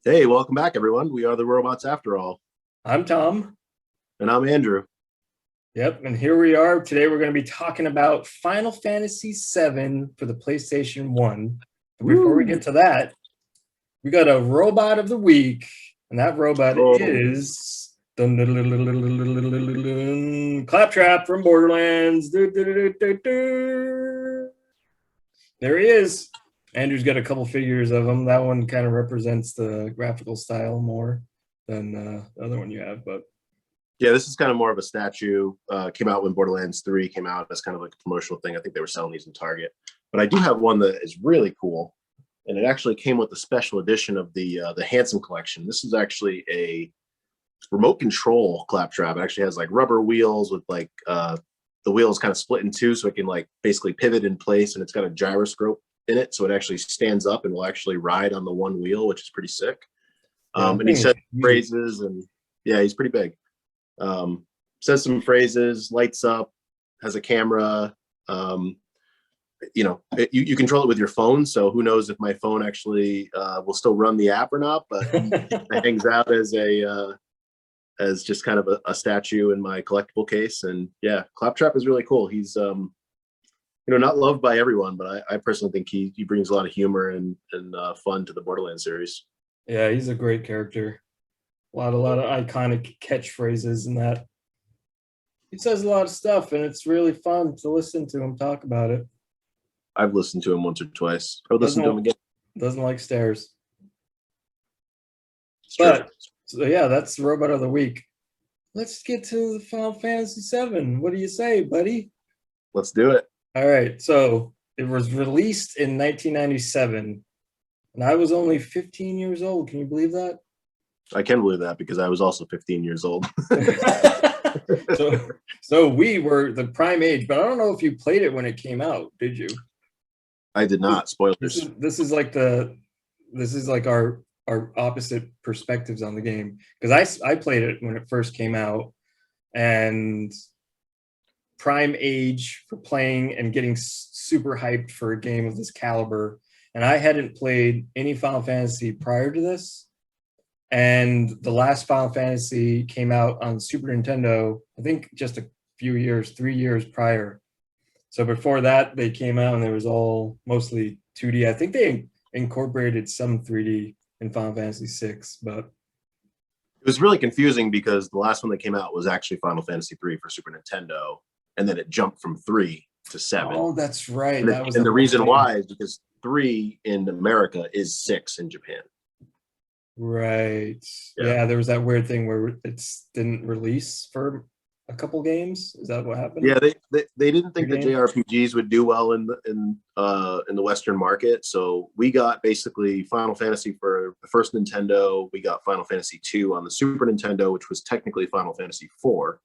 Hey, welcome back, everyone. We are the robots after all. I'm Tom. And I'm Andrew. Yep, and here we are. Today we're going to be talking about Final Fantasy VII for the PlayStation 1. But before we Woo! get to that, we got a robot of the week, and that robot Oh, is Claptrap from Borderlands. There he is. Andrew's got a couple figures of him. That one kind of represents the graphical style more than the other one you have, but yeah, this is kind of more of a statue. Came out when Borderlands 3 came out as kind of like a promotional thing. I think they were selling these in Target. But I do have one that is really cool. And it actually came with the special edition of the Handsome Collection. This is actually a remote control Claptrap. It actually has like rubber wheels with like the wheels kind of split in two so it can like basically pivot in place. And it's got a gyroscope in it. So it actually stands up and will actually ride on the one wheel, which is pretty sick. And he says phrases and yeah, he's pretty big. Says some phrases, lights up, has a camera. You control it with your phone, so who knows if my phone actually will still run the app or not, but it hangs out as just kind of a statue in my collectible case. And yeah, Claptrap is really cool. He's not loved by everyone, but I personally think he brings a lot of humor and fun to the Borderlands series. Yeah, he's a great character. A lot of iconic catchphrases and that. He says a lot of stuff, and it's really fun to listen to him talk about it. I've listened to him once or twice. I would listen to him again. Doesn't like stairs. It's true. But so yeah, that's the robot of the week. Let's get to the Final Fantasy VII. What do you say, buddy? Let's do it. All right. So it was released in 1997, and I was only 15 years old. Can you believe that? I can believe that because I was also 15 years old. so we were the prime age, but I don't know if you played it when it came out. Did you? I did not. Spoilers. This is like our opposite perspectives on the game, because I played it when it first came out, and prime age for playing and getting super hyped for a game of this caliber. And I hadn't played any Final Fantasy prior to this. And the last Final Fantasy came out on Super Nintendo, I think just a few years, 3 years prior. So before that, they came out and there was all mostly 2D. I think they incorporated some 3D in Final Fantasy VI, but it was really confusing because the last one that came out was actually Final Fantasy 3 for Super Nintendo, and then it jumped from 3 to 7. Oh, that's right. And the reason why is because 3 in America is 6 in Japan. Right. Yeah, there was that weird thing where it didn't release for a couple games. Is that what happened? Yeah, they didn't think that JRPGs would do well in the Western market. So we got basically Final Fantasy for the first Nintendo. We got Final Fantasy 2 on the Super Nintendo, which was technically Final Fantasy 4.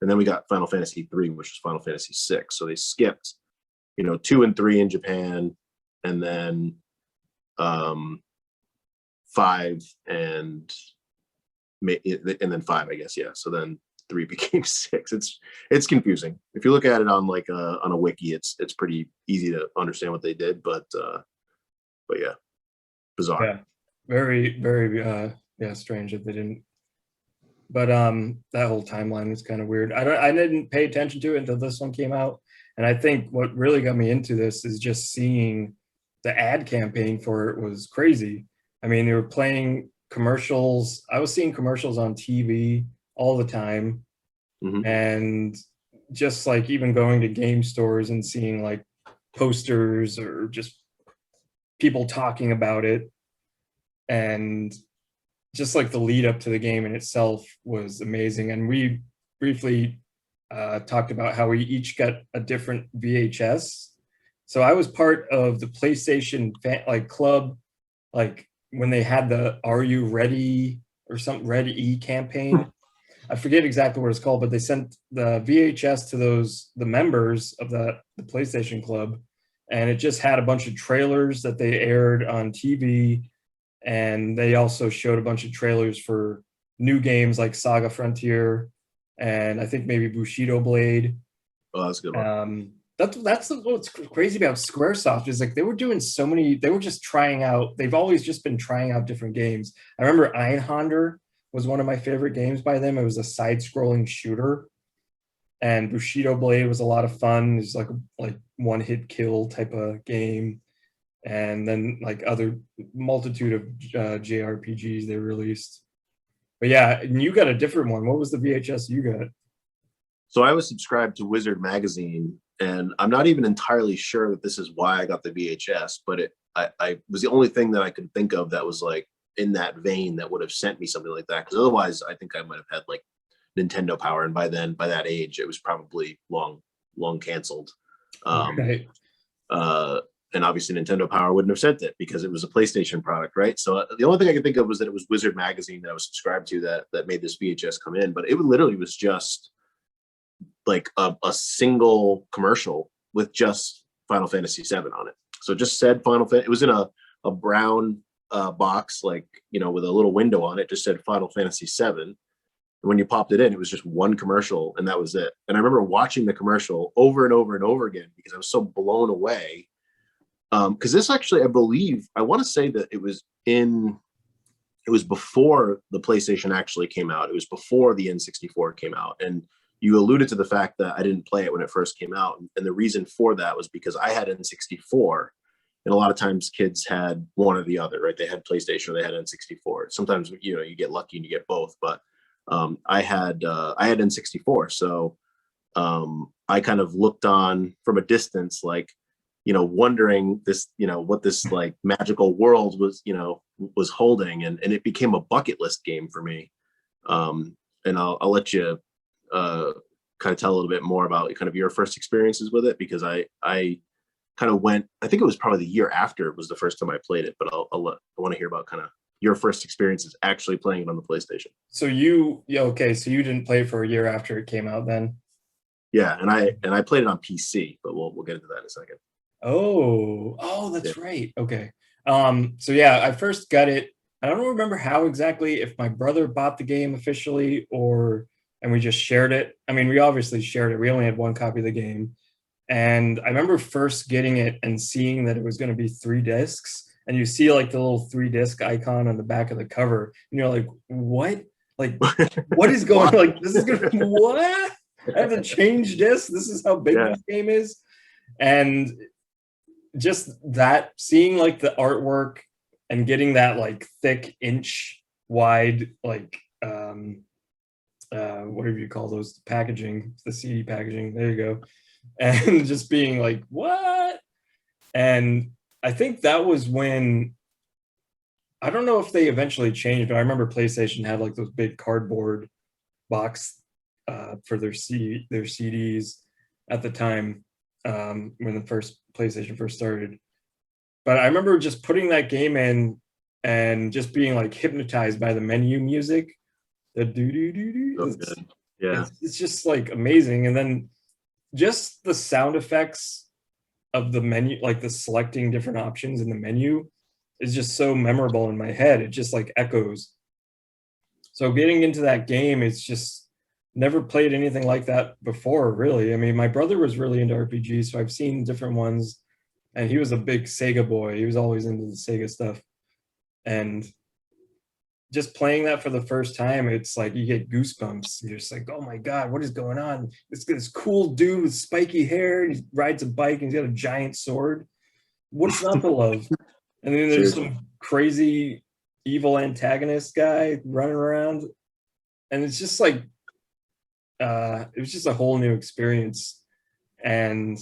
And then we got Final Fantasy 3, which was Final Fantasy 6. So they skipped, 2 and 3 in Japan, and then 5 and then 5, I guess. Yeah. So then 3 became 6. It's confusing. If you look at it on like on a wiki, it's pretty easy to understand what they did, but yeah, bizarre. Yeah, very, very strange that they didn't. But that whole timeline was kind of weird. I didn't pay attention to it until this one came out, and I think what really got me into this is just seeing the ad campaign for it was crazy. I mean, they were playing commercials. I was seeing commercials on TV all the time. Mm-hmm. And just like even going to game stores and seeing like posters or just people talking about it, and just like the lead up to the game in itself was amazing. And we briefly talked about how we each got a different VHS. So I was part of the PlayStation club, like when they had the "Are You Ready" or something, Ready campaign. I forget exactly what it's called, but they sent the VHS to the members of the PlayStation Club, and it just had a bunch of trailers that they aired on TV, and they also showed a bunch of trailers for new games like Saga Frontier, and I think maybe Bushido Blade. Oh, that's a good one. That's what's crazy about Squaresoft is like they were doing so many. They were just trying out. They've always just been trying out different games. I remember Einhander was one of my favorite games by them. It was a side-scrolling shooter, and Bushido Blade was a lot of fun. It's like one-hit kill type of game, and then like other multitude of JRPGs they released. But yeah, and you got a different one. What was the VHS you got? So I was subscribed to Wizard Magazine, and I'm not even entirely sure that this is why I got the VHS, but I was the only thing that I could think of that was like in that vein that would have sent me something like that. Because otherwise, I think I might have had like Nintendo Power, and by then, by that age, it was probably long canceled. Right. Uh, and obviously, Nintendo Power wouldn't have sent it because it was a PlayStation product, right? So the only thing I could think of was that it was Wizard Magazine that I was subscribed to that made this VHS come in, but it literally was just like a single commercial with just Final Fantasy VII on it. So it just said Final Fantasy. It was in a brown box, like, you know, with a little window on it, just said Final Fantasy VII. And when you popped it in, it was just one commercial, and that was it. And I remember watching the commercial over and over and over again because I was so blown away. Because this actually, I believe, I want to say that it was before the PlayStation actually came out. It was before the N64 came out. And you alluded to the fact that I didn't play it when it first came out. And the reason for that was because I had N64. And a lot of times kids had one or the other, right? They had PlayStation or they had N64. Sometimes, you know, you get lucky and you get both. But I had N64. So I kind of looked on from a distance, like, you know, wondering this, you know, what this like magical world was, you know, was holding. And it became a bucket list game for me. And I'll let you kind of tell a little bit more about kind of your first experiences with it, because I kind of went, I think it was probably the year after it was the first time I played it, but I want to hear about kind of your first experiences actually playing it on the PlayStation. So okay, so you didn't play for a year after it came out then? Yeah, and I played it on PC, but we'll get into that in a second. Oh, Yeah. that's right. Okay. So yeah, I first got it. I don't remember how exactly, if my brother bought the game officially or and we just shared it. I mean, we obviously shared it. We only had one copy of the game. And I remember first getting it and seeing that it was going to be 3 discs. And you see like the little 3 disc icon on the back of the cover. And you're like, what? Like, what is going on? Like, this is going to be what? I have to change discs. This is how big this game is. And just that, seeing like the artwork and getting that like thick inch wide, like, whatever you call those, packaging, the CD packaging, there you go. And just being like, what? And I think that was when, I don't know if they eventually changed, but I remember PlayStation had like those big cardboard box for their CDs at the time, when the first PlayStation first started. But I remember just putting that game in and just being like hypnotized by the menu music. The do do do do. Yeah. It's just like amazing. And then just the sound effects of the menu, like the selecting different options in the menu, is just so memorable in my head. It just like echoes. So getting into that game, it's just never played anything like that before, really. I mean, my brother was really into RPGs, so I've seen different ones, and he was a big Sega boy. He was always into the Sega stuff. And just playing that for the first time, it's like you get goosebumps. You're just like, oh my God, what is going on? This cool dude with spiky hair, and he rides a bike, and he's got a giant sword. What's not to love? And then there's some crazy evil antagonist guy running around. And it's just like, it was just a whole new experience. And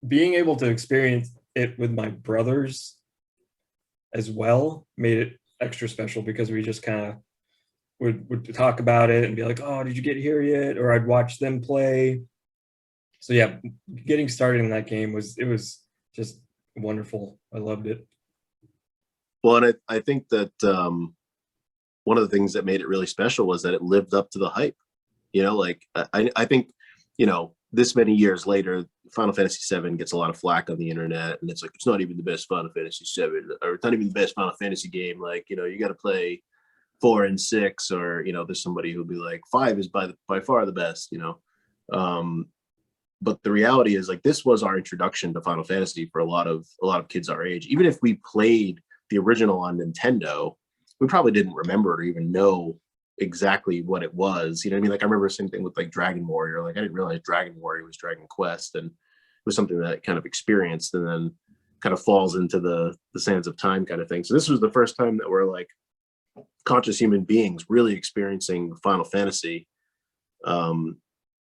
being able to experience it with my brothers as well made it extra special, because we just kind of would talk about it and be like, oh, did you get here yet? Or I'd watch them play. So yeah, getting started in that game was just wonderful. I loved it. Well, and I think that one of the things that made it really special was that it lived up to the hype. You know, like I think, you know, this many years later, Final Fantasy VII gets a lot of flack on the internet, and it's like, it's not even the best Final Fantasy VII, or it's not even the best Final Fantasy game. Like, you know, you got to play 4 and 6, or, you know, there's somebody who'll be like 5 is by far the best, you know. but the reality is like this was our introduction to Final Fantasy for a lot of kids our age. Even if we played the original on Nintendo, we probably didn't remember or even know exactly what it was. You know what I mean? Like I remember the same thing with like Dragon Warrior. Like I didn't realize Dragon Warrior was Dragon Quest, and it was something that I kind of experienced and then kind of falls into the sands of time kind of thing. So this was the first time that we're like conscious human beings really experiencing Final Fantasy.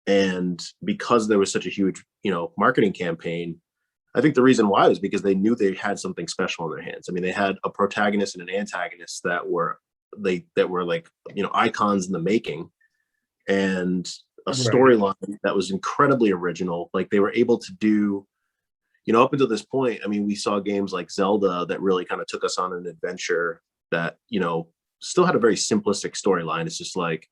And because there was such a huge, marketing campaign, I think the reason why was because they knew they had something special in their hands. I mean, they had a protagonist and an antagonist that were like, icons in the making, and a storyline that was incredibly original. Like they were able to do, up until this point, I mean, we saw games like Zelda that really kind of took us on an adventure that, still had a very simplistic storyline. It's just like,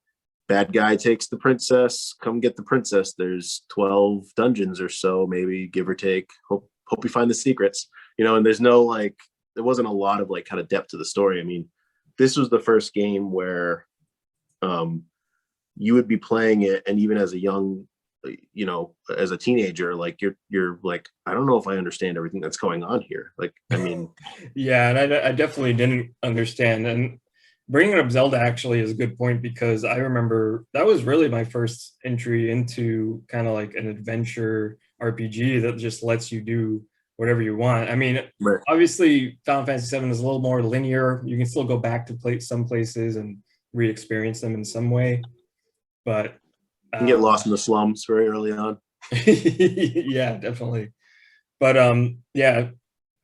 bad guy takes the princess, come get the princess. There's 12 dungeons or so, maybe, give or take. Hope you find the secrets, and there's no like, there wasn't a lot of like kind of depth to the story. I mean, this was the first game where you would be playing it, and even as a young, as a teenager, like you're like, I don't know if I understand everything that's going on here. Like, I mean, yeah, and I definitely didn't understand. And bringing up Zelda actually is a good point, because I remember that was really my first entry into kind of like an adventure RPG that just lets you do whatever you want. I mean, right. Obviously Final Fantasy VII is a little more linear. You can still go back to some places and re-experience them in some way, but you can get lost in the slums very early on. yeah, definitely. But yeah,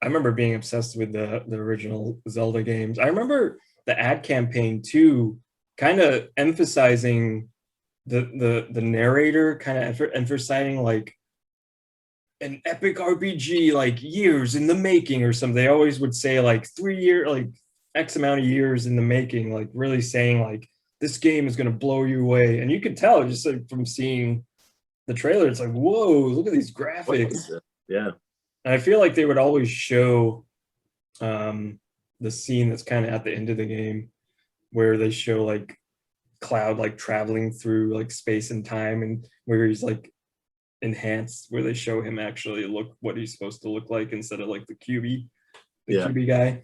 I remember being obsessed with the original Zelda games. I remember the ad campaign too, kind of emphasizing the narrator, kind of emphasizing like an epic RPG, like years in the making or something. They always would say like 3 year, like X amount of years in the making, like really saying like this game is going to blow you away. And you could tell just like from seeing the trailer, it's like, whoa, look at these graphics. Yeah. And I feel like they would always show the scene that's kind of at the end of the game where they show like Cloud like traveling through like space and time, and where he's like enhanced, where they show him actually look what he's supposed to look like instead of like the QB guy.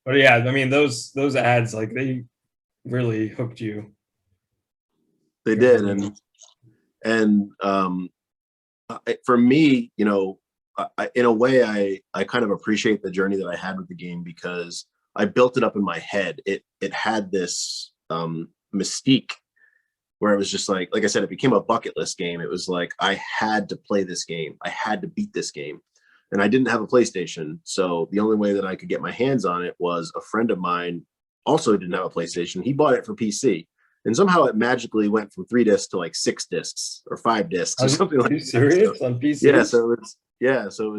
But yeah, I mean those ads, like they really hooked you. They did. And for me, in a way, I kind of appreciate the journey that I had with the game, because I built it up in my head. It had this mystique where it was just like I said, it became a bucket list game. It was like, I had to play this game. I had to beat this game. And I didn't have a PlayStation. So the only way that I could get my hands on it was a friend of mine also didn't have a PlayStation. He bought it for PC. And somehow it magically went from 3 discs to like 6 discs or 5 discs or something like that. Are you serious? On PC? Yeah. So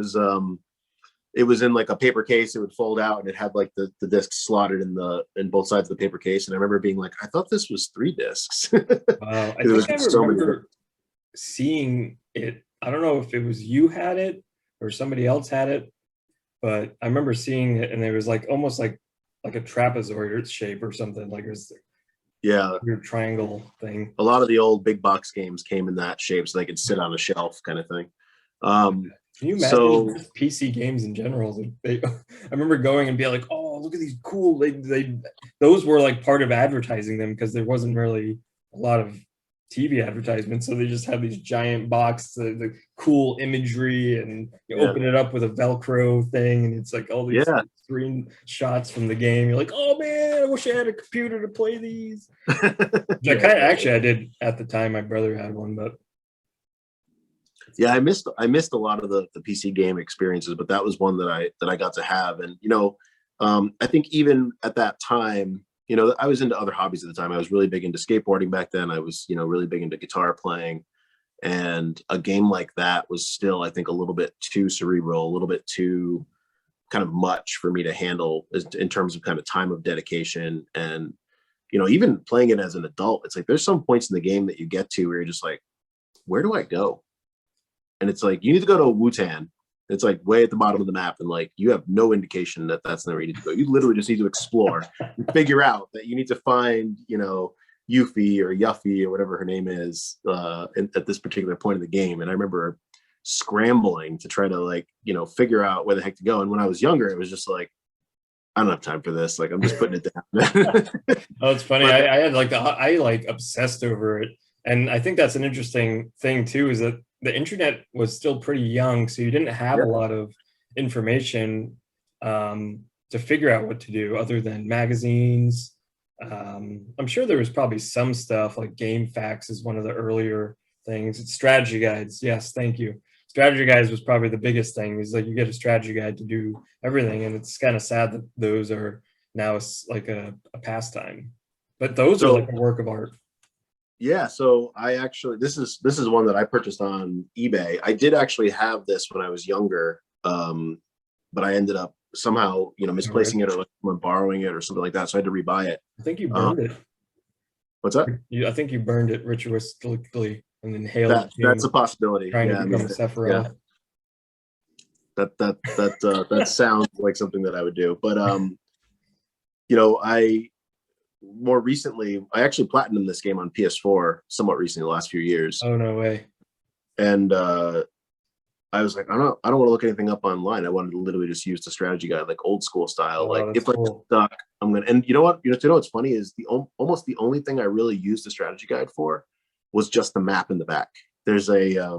it was in like a paper case. It would fold out, and it had like the discs slotted in both sides of the paper case. And I remember being like, I thought this was 3 discs. Wow. I think I remember seeing it. I don't know if it was you had it or somebody else had it, but I remember seeing it, and it was like almost like a trapezoid shape or something. Like it was your triangle thing. A lot of the old big box games came in that shape, so they could sit on a shelf kind of thing. Can you imagine PC games in general? I remember going and being like, "Oh, look at these cool!" Those were like part of advertising them, because there wasn't really a lot of TV advertisements, so they just had these giant box, the cool imagery, and you open it up with a Velcro thing, and it's like all these screen shots from the game. You're like, "Oh man, I wish I had a computer to play these." I did at the time. My brother had one, but. Yeah, I missed a lot of the PC game experiences, but that was one that I got to have. And I think even at that time, I was into other hobbies at the time. I was really big into skateboarding back then. I was really big into guitar playing, and a game like that was still, I think, a little bit too cerebral, a little bit too kind of much for me to handle in terms of kind of time of dedication. And even playing it as an adult, it's like there's some points in the game that you get to where you're just like, where do I go? And it's like, you need to go to Wutan. It's like way at the bottom of the map. And like, you have no indication that that's where you need to go. You literally just need to explore and figure out that you need to find, Yuffie or Yuffie or whatever her name is at this particular point of the game. And I remember scrambling to try to like, figure out where the heck to go. And when I was younger, it was just like, I don't have time for this. Like, I'm just putting it down. Oh, it's funny. I had like I like obsessed over it. And I think that's an interesting thing too, is that the internet was still pretty young. So you didn't have a lot of information to figure out what to do other than magazines. I'm sure there was probably some stuff like Game Facts is one of the earlier things. It's strategy guides. Yes, thank you. Strategy guides was probably the biggest thing. Is like you get a strategy guide to do everything, and it's kind of sad that those are now like a pastime. But those are like a work of art. Yeah, so I actually this is one that I purchased on eBay. I did actually have this when I was younger, but I ended up somehow misplacing it or like borrowing it or something like that. So I had to rebuy it. I think you burned it. What's that? I think you burned it ritualistically and inhaled. That's a possibility. Trying to become a Sephiroth. Yeah. That sounds like something that I would do. But I more recently I actually platinumed this game on PS4 somewhat recently, the last few years. Oh no way. And I was like, I don't want to look anything up online. I wanted to literally just use the strategy guide, like old school style. Like if I get stuck, I'm gonna. And you know what? What's funny is almost the only thing I really used the strategy guide for was just the map in the back. There's a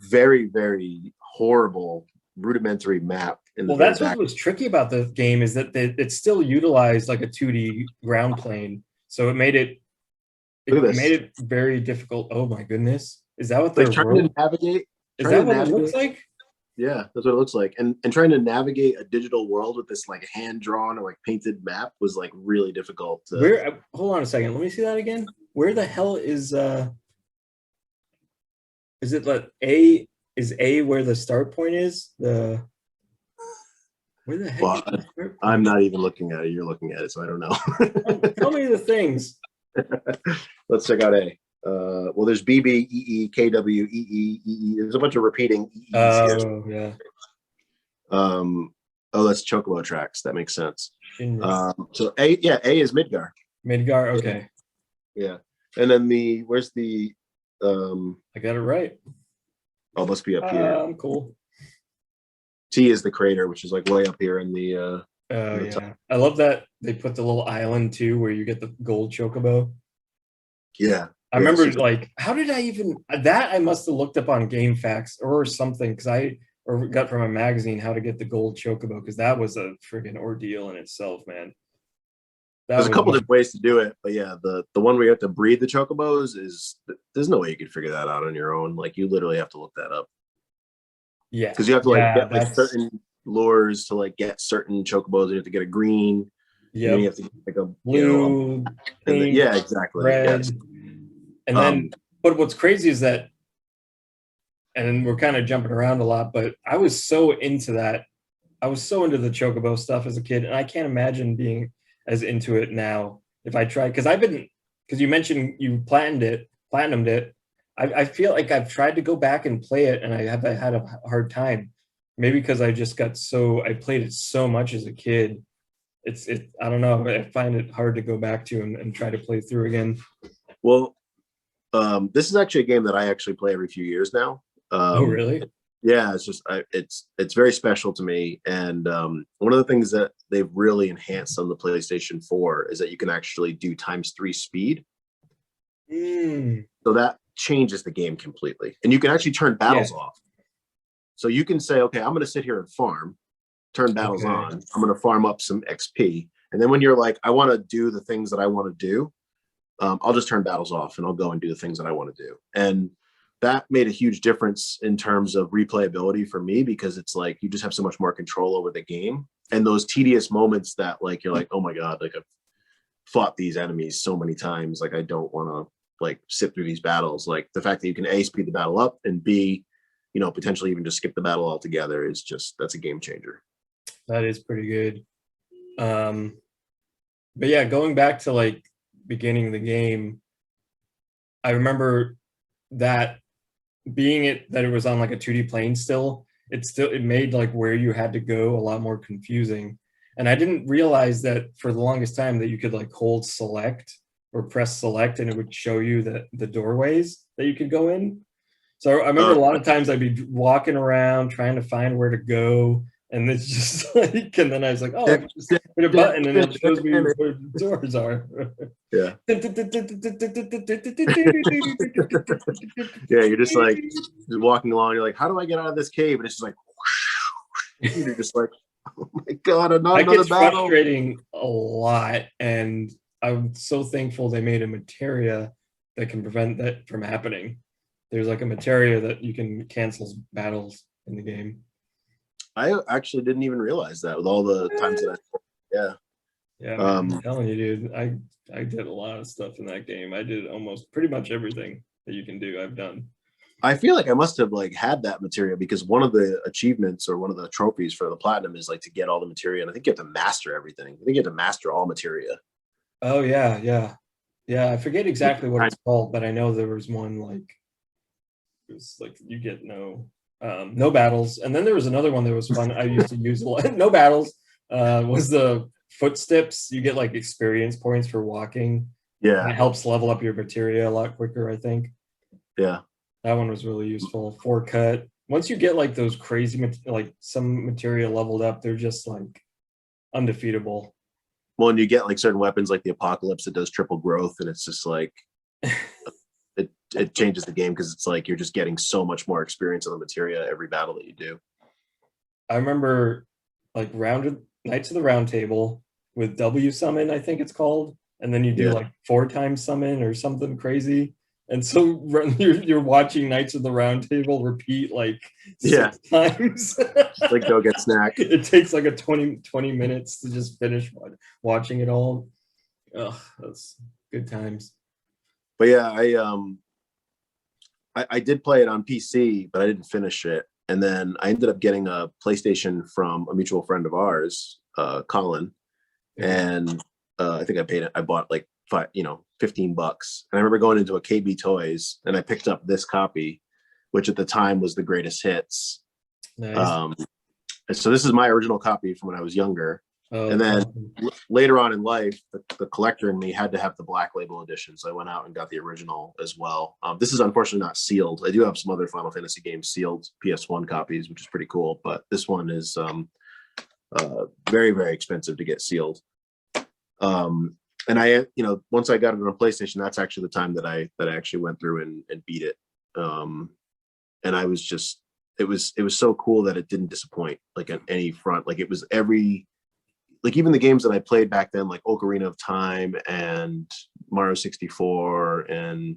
very, very horrible rudimentary map in the well, that's back. What was tricky about the game is that it still utilized like a 2D ground plane, so it made it very difficult. Oh my goodness, is that what they're trying to navigate? Is that what it looks like? Yeah, that's what it looks like. And trying to navigate a digital world with this like hand drawn or like painted map was like really difficult. Hold on a second. Let me see that again. Where the hell is it like A? Is A where the start point is? Where the heck? Well, I'm not even looking at it. You're looking at it, so I don't know. Tell me the things. Let's check out A. Well, there's BB, EE, KW, EE, EE. There's a bunch of repeating EEs here. Yeah. That's Chocobo tracks. That makes sense. So A is Midgar. Midgar, okay. Yeah. And then where's the I got it right. Oh, must be up here. I'm cool. T is the crater, which is like way up here in the yeah. Top. I love that they put the little island too where you get the gold chocobo. Yeah. I remember like, how did I even that I must have looked up on Game Facts or something because I got from a magazine how to get the gold chocobo because that was a freaking ordeal in itself, man. There's a couple different ways to do it, but yeah, the one where you have to breed the chocobos there's no way you could figure that out on your own. Like you literally have to look that up. Yeah, because you have to get like certain lures to like get certain chocobos. You have to get a green. Yeah, you have to get like a blue. Pink, yeah, exactly. Red. Yes. And then, but what's crazy is that, and we're kind of jumping around a lot, but I was so into that. I was so into the chocobo stuff as a kid, and I can't imagine being as into it now if I tried. Because you mentioned you platinumed it. I feel like I've tried to go back and play it, and I had a hard time. Maybe because I played it so much as a kid. I don't know. I find it hard to go back to and try to play through again. Well, this is actually a game that I actually play every few years now. Oh, really? Yeah, it's just it's very special to me. And one of the things that they've really enhanced on the PlayStation 4 is that you can actually do ×3 speed. So that changes the game completely, and you can actually turn battles off. So you can say, okay, I'm going to sit here and farm, turn battles on. I'm going to farm up some XP, and then when you're like, I want to do the things that I want to do, I'll just turn battles off and I'll go and do the things that I want to do. And that made a huge difference in terms of replayability for me, because it's like you just have so much more control over the game. And those tedious moments that like you're like, oh my god, like I've fought these enemies so many times, like I don't want to like sit through these battles. Like the fact that you can A, speed the battle up, and B, potentially even just skip the battle altogether is that's a game changer. That is pretty good. But yeah, going back to like beginning the game, I remember that that it was on like a 2D plane still, it made like where you had to go a lot more confusing. And I didn't realize that for the longest time that you could like hold select or press select, and it would show you the doorways that you could go in. So I remember a lot of times I'd be walking around trying to find where to go, and it's just like, and then I was like, oh, I can just hit a button and it shows me where the doors are. Yeah. Yeah, you're just like walking along. You're like, how do I get out of this cave? And it's just like, you're just like, oh my god, another That gets battle. frustrating a lot, and I'm so thankful they made a materia that can prevent that from happening. There's like a materia that you can cancel battles in the game. I actually didn't even realize that with all the times that Yeah, man, I'm telling you, dude. I did a lot of stuff in that game. I did almost pretty much everything that you can do. I've done. I feel like I must have like had that materia because one of the achievements or one of the trophies for the platinum is like to get all the materia, and I think you have to master everything. I think you have to master all materia. Oh yeah. I forget exactly what it's called, but I know there was one like it was like you get no battles, and then there was another one that was fun. I used to use a lot. No battles was the footsteps. You get like experience points for walking. Yeah, it helps level up your materia a lot quicker, I think. Yeah, that one was really useful. 4-cut. Once you get like those crazy like some materia leveled up, they're just like undefeatable. Well, and you get like certain weapons like the Apocalypse that does triple growth, and it's just like it changes the game because it's like you're just getting so much more experience on the materia every battle that you do. I remember like Knights of the Round Table with W summon, I think it's called, and then you do like 4 times summon or something crazy. And so you're watching Knights of the Round Table repeat like 6 times. Like go get snack. It takes like a 20 minutes to just finish watching it all. Oh, that's good times. But yeah, I did play it on PC, but I didn't finish it. And then I ended up getting a PlayStation from a mutual friend of ours, Colin. And I think I bought like $15. And I remember going into a KB Toys and I picked up this copy, which at the time was the greatest hits. Nice. So this is my original copy from when I was younger. Oh, and then later on in life, the collector in me had to have the black label edition. So I went out and got the original as well. This is unfortunately not sealed. I do have some other Final Fantasy games sealed PS1 copies, which is pretty cool. But this one is very, very expensive to get sealed. And I, once I got it on a PlayStation, that's actually the time that I actually went through and beat it. And I was just, it was so cool that it didn't disappoint, like on any front. Like it was like even the games that I played back then, like Ocarina of Time and Mario 64 and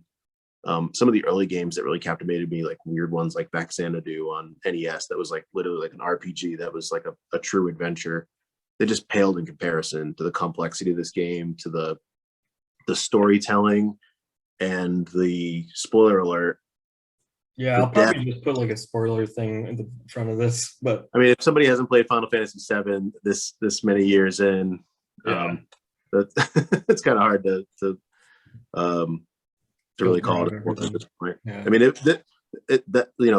some of the early games that really captivated me, like weird ones like Xanadu on NES, that was like literally like an RPG that was like a true adventure. They just paled in comparison to the complexity of this game, to the storytelling, and the spoiler alert. Yeah, I'll probably just put like a spoiler thing in the front of this. But I mean, if somebody hasn't played Final Fantasy VII this many years in, it's kind of hard to really call it at this point. Yeah. I mean,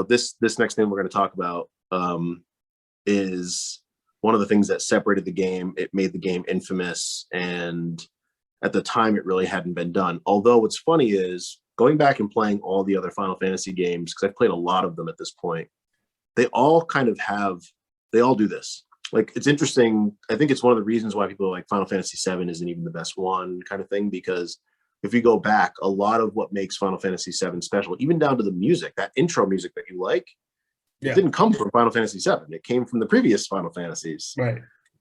this next thing we're going to talk about is one of the things that separated the game. It made the game infamous, and at the time, it really hadn't been done. Although what's funny is going back and playing all the other Final Fantasy games, because I've played a lot of them at this point, they all do this. Like, it's interesting. I think it's one of the reasons why people are like Final Fantasy VII isn't even the best one kind of thing, because if you go back, a lot of what makes Final Fantasy VII special, even down to the music, that intro music that you like, it didn't come from Final Fantasy VII. It came from the previous Final Fantasies. Right.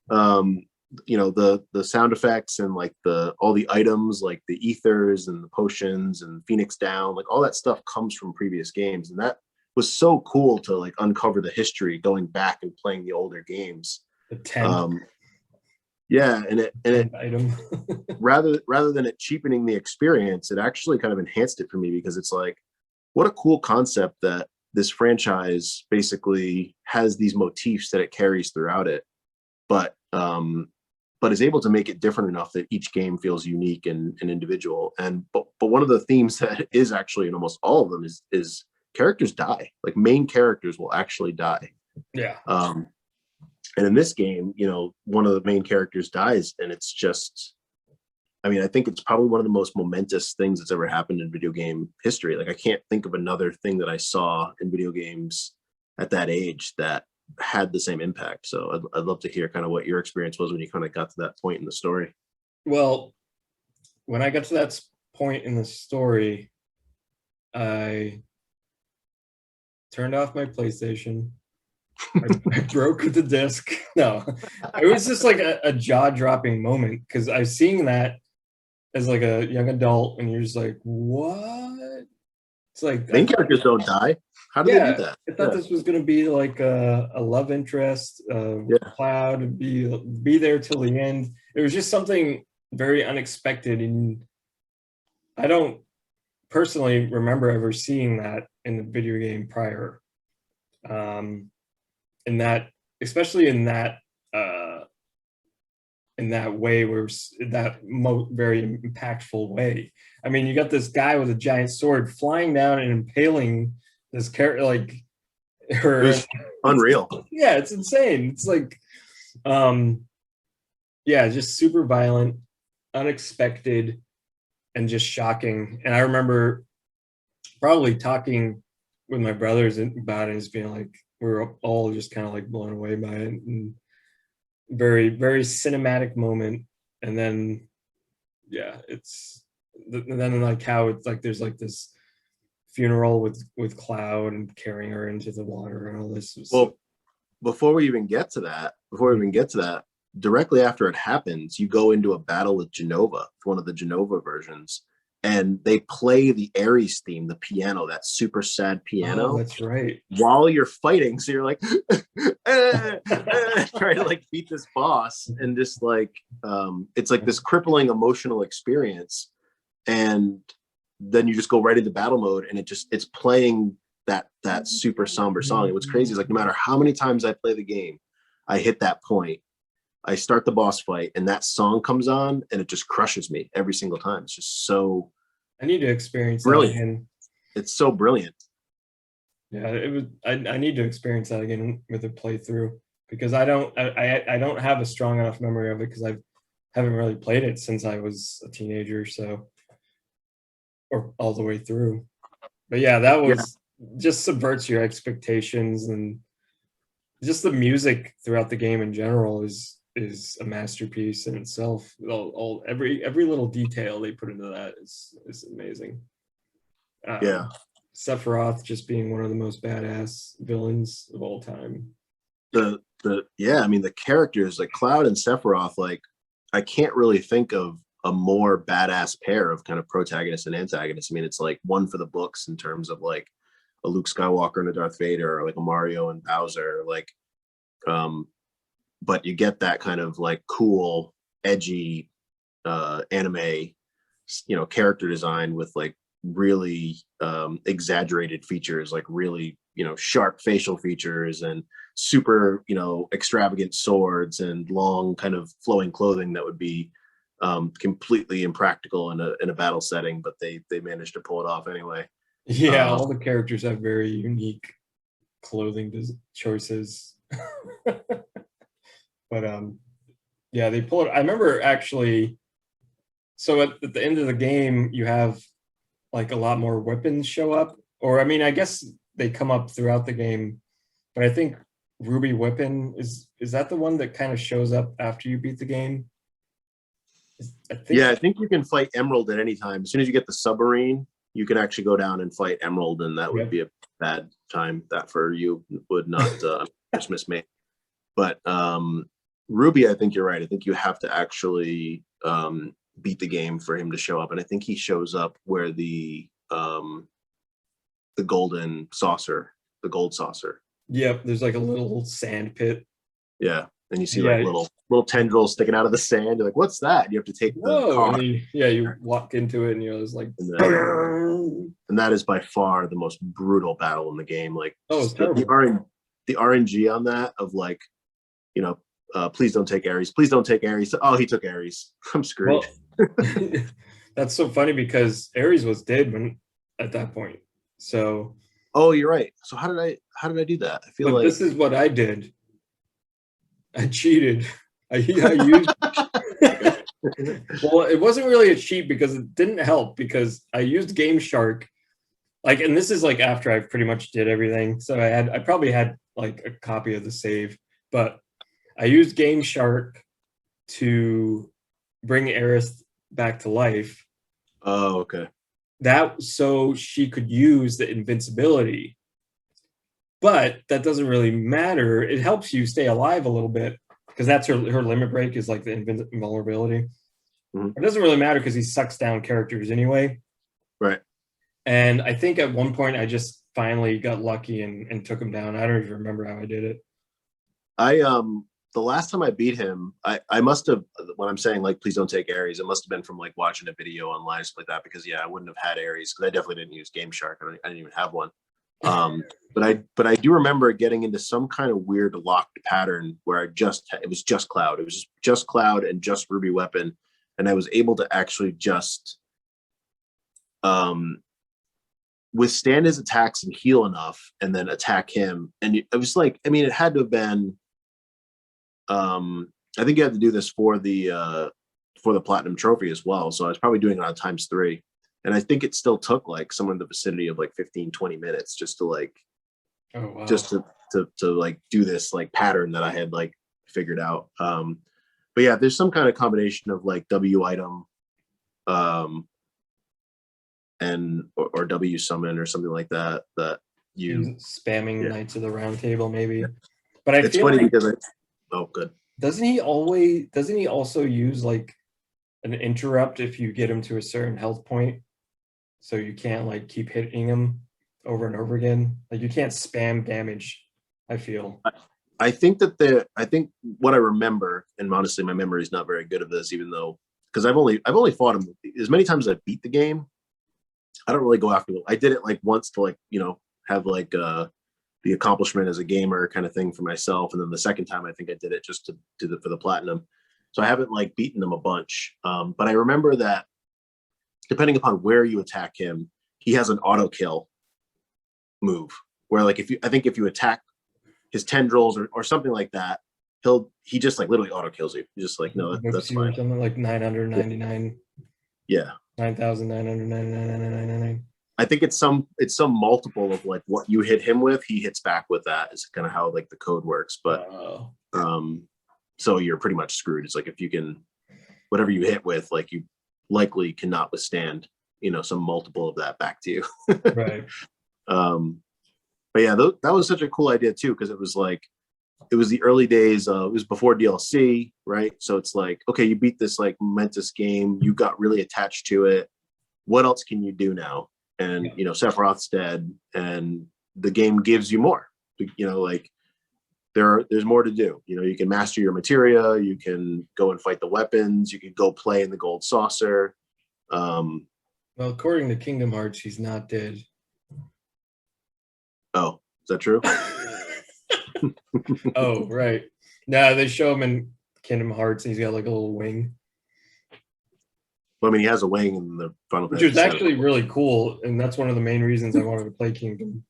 The sound effects and like all the items, like the ethers and the potions and Phoenix Down, like all that stuff comes from previous games. And that was so cool to like uncover the history going back and playing the older games. The 10. And it item. rather than it cheapening the experience, it actually kind of enhanced it for me, because it's like, what a cool concept that this franchise basically has these motifs that it carries throughout it, but is able to make it different enough that each game feels unique and individual. But one of the themes that is actually in almost all of them is characters die. Like, main characters will actually die. Yeah. And in this game, one of the main characters dies, and it's just, I mean, I think it's probably one of the most momentous things that's ever happened in video game history. Like, I can't think of another thing that I saw in video games at that age that had the same impact. So I'd love to hear kind of what your experience was when you kind of got to that point in the story. Well, when I got to that point in the story, I turned off my PlayStation. I broke the disc. No, it was just like a jaw-dropping moment because I was seeing that as like a young adult, and you're just like, what? It's like Main characters don't die. How do they do that? I thought this was gonna be like a love interest, Cloud, be there till the end. It was just something very unexpected, and I don't personally remember ever seeing that in the video game prior. In that, especially in that way, where that very impactful way. I mean, you got this guy with a giant sword flying down and impaling this character, like her. It was unreal. Yeah, it's insane. It's like, just super violent, unexpected, and just shocking. And I remember probably talking with my brothers about it, as being like, we were all just kind of like blown away by it, and very, very cinematic moment. And then it's then like how it's like there's like this funeral with Cloud and carrying her into the water and all this. Well, before we even get to that, directly after it happens, you go into a battle with Genova, one of the Genova versions, and they play the Ares theme, the piano, that super sad piano. Oh, that's right. While you're fighting, so you're like trying to like beat this boss, and just like it's like this crippling emotional experience, and then you just go right into battle mode, and it's playing that super somber song. And what's crazy is, like, no matter how many times I play the game, I hit that point, I start the boss fight, and that song comes on, and it just crushes me every single time. It's just so I need to experience brilliant. that again. It's so brilliant. Yeah, it was. I need to experience that again with a playthrough, because I don't have a strong enough memory of it, because I haven't really played it since I was a teenager, so, or all the way through. But yeah, that was just subverts your expectations, and just the music throughout the game in general is a masterpiece in itself. Every little detail they put into that is amazing. Sephiroth just being one of the most badass villains of all time. I mean, the characters like Cloud and Sephiroth, like, I can't really think of a more badass pair of kind of protagonists and antagonists. I mean, it's like one for the books in terms of like a Luke Skywalker and a Darth Vader, or like a Mario and Bowser, like, but you get that kind of like cool, edgy, anime, character design with like really exaggerated features, like really, sharp facial features, and super, extravagant swords, and long kind of flowing clothing that would be completely impractical in a battle setting, but they managed to pull it off anyway. Yeah, all the characters have very unique clothing choices. But they pull it. I remember actually, so at the end of the game, you have like a lot more weapons show up, or I mean, I guess they come up throughout the game, but I think Ruby Weapon is that the one that kind of shows up after you beat the game? I think you can fight Emerald at any time. As soon as you get the submarine, you can actually go down and fight Emerald, and that would be a bad time. That for you would not dismiss me. But Ruby, I think you're right. I think you have to actually beat the game for him to show up, and I think he shows up where the golden saucer, the gold saucer. Yep, there's like a little sand pit. Yeah, and you see like little tendrils sticking out of the sand. You're like, what's that? You have to take the car. And you walk into it, and you're just like, and that is by far the most brutal battle in the game. Like, it's terrible. The RNG on that of like, please don't take Ares. Please don't take Ares. Oh, he took Ares. I'm screwed. Well, that's so funny, because Ares was dead at that point. So. Oh, you're right. So how did I do that? I feel like this is what I did. I cheated. I used Well, it wasn't really a cheat because it didn't help because I used Game Shark, like, and this is like after I pretty much did everything. So I probably had like a copy of the save, but I used Game Shark to bring Aerith back to life. Oh, okay. That so she could use the invincibility, but that doesn't really matter. It helps you stay alive a little bit because that's her limit break is like the invulnerability. Mhm. It doesn't really matter because he sucks down characters anyway. Right. And I think at one point I just finally got lucky and took him down. I don't even remember how I did it. I the last time I beat him, I must have, when I'm saying like please don't take Ares, it must have been from like watching a video online stuff like that, because yeah, I wouldn't have had Ares because I definitely didn't use Game Shark. I didn't even have one. But I do remember getting into some kind of weird locked pattern where it was just Cloud. It was just Cloud and just Ruby Weapon, and I was able to actually just withstand his attacks and heal enough, and then attack him. And it was like, I mean, it had to have been. I think you had to do this for the platinum trophy as well. So I was probably doing it on ×3. And I think it still took like somewhere in the vicinity of like 15-20 minutes just to like just to like do this like pattern that I had like figured out. But yeah, there's some kind of combination of like W item and or W summon or something like that you spamming Knights of the Round Table maybe. But I it's feel funny like, because good. Doesn't he also use like an interrupt if you get him to a certain health point? So you can't like keep hitting him over and over again. Like you can't spam damage, I feel. I think what I remember, and honestly, my memory is not very good of this, even though because I've only fought him as many times as I beat the game. I don't really go after them. I did it like once to like have like the accomplishment as a gamer kind of thing for myself, and then the second time I think I did it just to do for the platinum. So I haven't like beaten them a bunch, but I remember that depending upon where you attack him, he has an auto kill move where like if you attack his tendrils or something like that, he just like literally auto kills you. He's just like, no, that's fine. Or something like 999. Yeah. 9,999. I think it's some multiple of like what you hit him with, he hits back with that is kind of how like the code works. But so you're pretty much screwed. It's like if you can, whatever you hit with, like you likely cannot withstand, some multiple of that back to you. Right. But yeah, that was such a cool idea too, because it was the early days. It was before DLC, right? So it's like, okay, you beat this like momentous game, you got really attached to it. What else can you do now? And Sephiroth's dead, and the game gives you more. Like there's more to do. You can master your materia, you can go and fight the weapons, you can go play in the gold saucer. Well, according to Kingdom Hearts, he's not dead. Oh, is that true? Oh, right. No, they show him in Kingdom Hearts, and he's got like a little wing. Well, I mean, he has a wing in the Final Which is actually really cool, and that's one of the main reasons I wanted to play Kingdom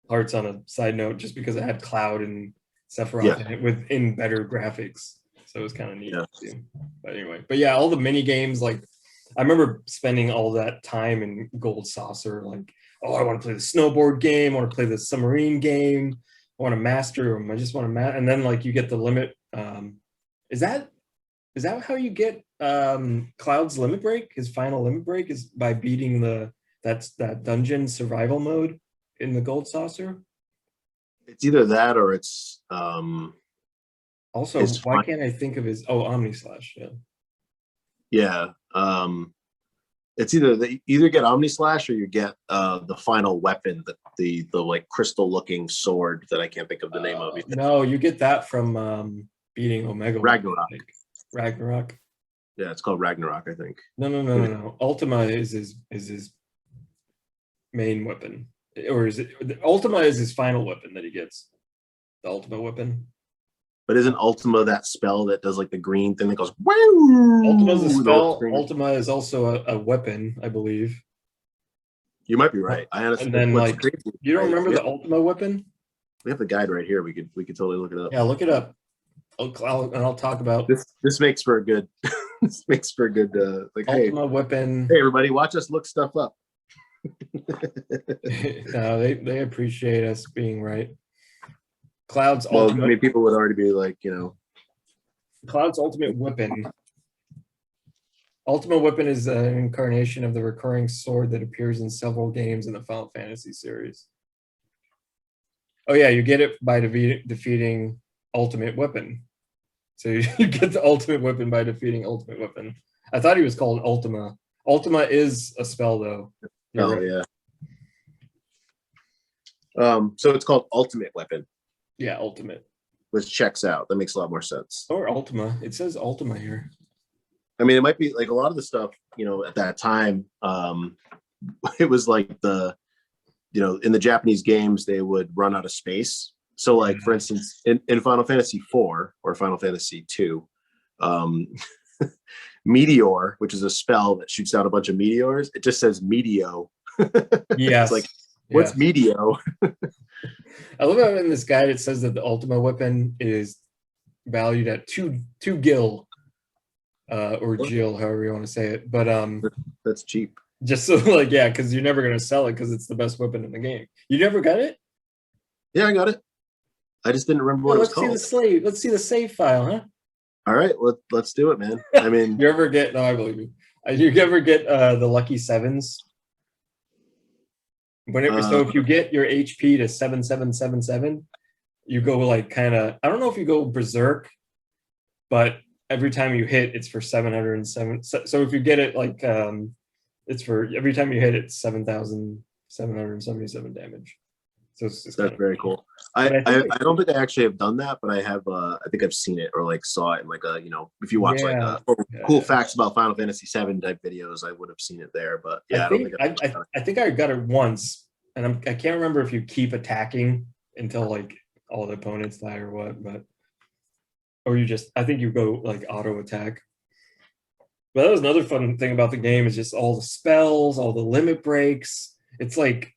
Hearts on a side note, just because it had Cloud and Sephiroth in it within better graphics. So it was kind of neat too. But anyway, all the mini games, like I remember spending all that time in Gold Saucer, like, oh, I want to play the snowboard game, I want to play the submarine game, I want to master them, I just want to and then like you get the limit. Is that how you get Cloud's limit break? His final limit break is by beating that dungeon survival mode in the Gold Saucer. It's either that or it's also, why can't I think of his Omni Slash? Yeah. It's either get Omni Slash or you get the final weapon, the like crystal looking sword that I can't think of the name of. No, you get that from beating Omega Ragnarok. Yeah, it's called Ragnarok, I think. No. Ultima is his main weapon, or is it Ultima is his final weapon that he gets? The Ultima weapon. But isn't Ultima that spell that does like the green thing that goes? Woo! Ultima's a spell. Ultima is also a weapon, I believe. You might be right. I honestly. And then like, you don't remember the Ultima weapon? We have the guide right here. We could totally look it up. Yeah, look it up. I'll talk about This makes for a good this makes for a good like Ultima Weapon. hey everybody, watch us look stuff up. No, they appreciate us being right. Cloud's Well, ultimate. I mean, people would already be like, Cloud's ultimate weapon. Ultimate Weapon is an incarnation of the recurring sword that appears in several games in the Final Fantasy series. Oh yeah, you get it by defeating Ultimate Weapon. So you get the Ultimate Weapon by defeating Ultimate Weapon. I thought he was called Ultima. Ultima is a spell though. oh right. yeah. So it's called Ultimate Weapon, Yeah, Ultimate. which checks out. That makes a lot more sense. Or Ultima. It says Ultima here. I mean, it might be like a lot of the stuff, at that time, it was like in the Japanese games, they would run out of space. So like, for instance, in Final Fantasy IV or Final Fantasy II, Meteor, which is a spell that shoots out a bunch of meteors, it just says Meteo. Yes. It's like, what's Meteo? I love how in this guide it says that the Ultima Weapon is valued at two gil. Or Jill, however you want to say it, but that's cheap. Just so like, yeah, because you're never gonna sell it because it's the best weapon in the game. You never got it? Yeah, I got it. I just didn't remember what it was called. Let's see the save file, huh? All right, let's do it, man. I mean, you ever get? No, I believe you. You ever get the lucky sevens? So if you get your HP to 7777, you go like kind of. I don't know if you go berserk, but every time you hit, it's for 707. So if you get it like, it's for every time you hit it, 7,777 damage. So it's that's very cool. I don't think I actually have done that, but I have. I think I've seen it or like saw it in like a if you watch cool facts about Final Fantasy VII type videos, I would have seen it there. But yeah, I think I got it once, and I can't remember if you keep attacking until like all the opponents die or what, but. Or I think you go like auto attack. But that was another fun thing about the game is just all the spells, all the limit breaks. It's like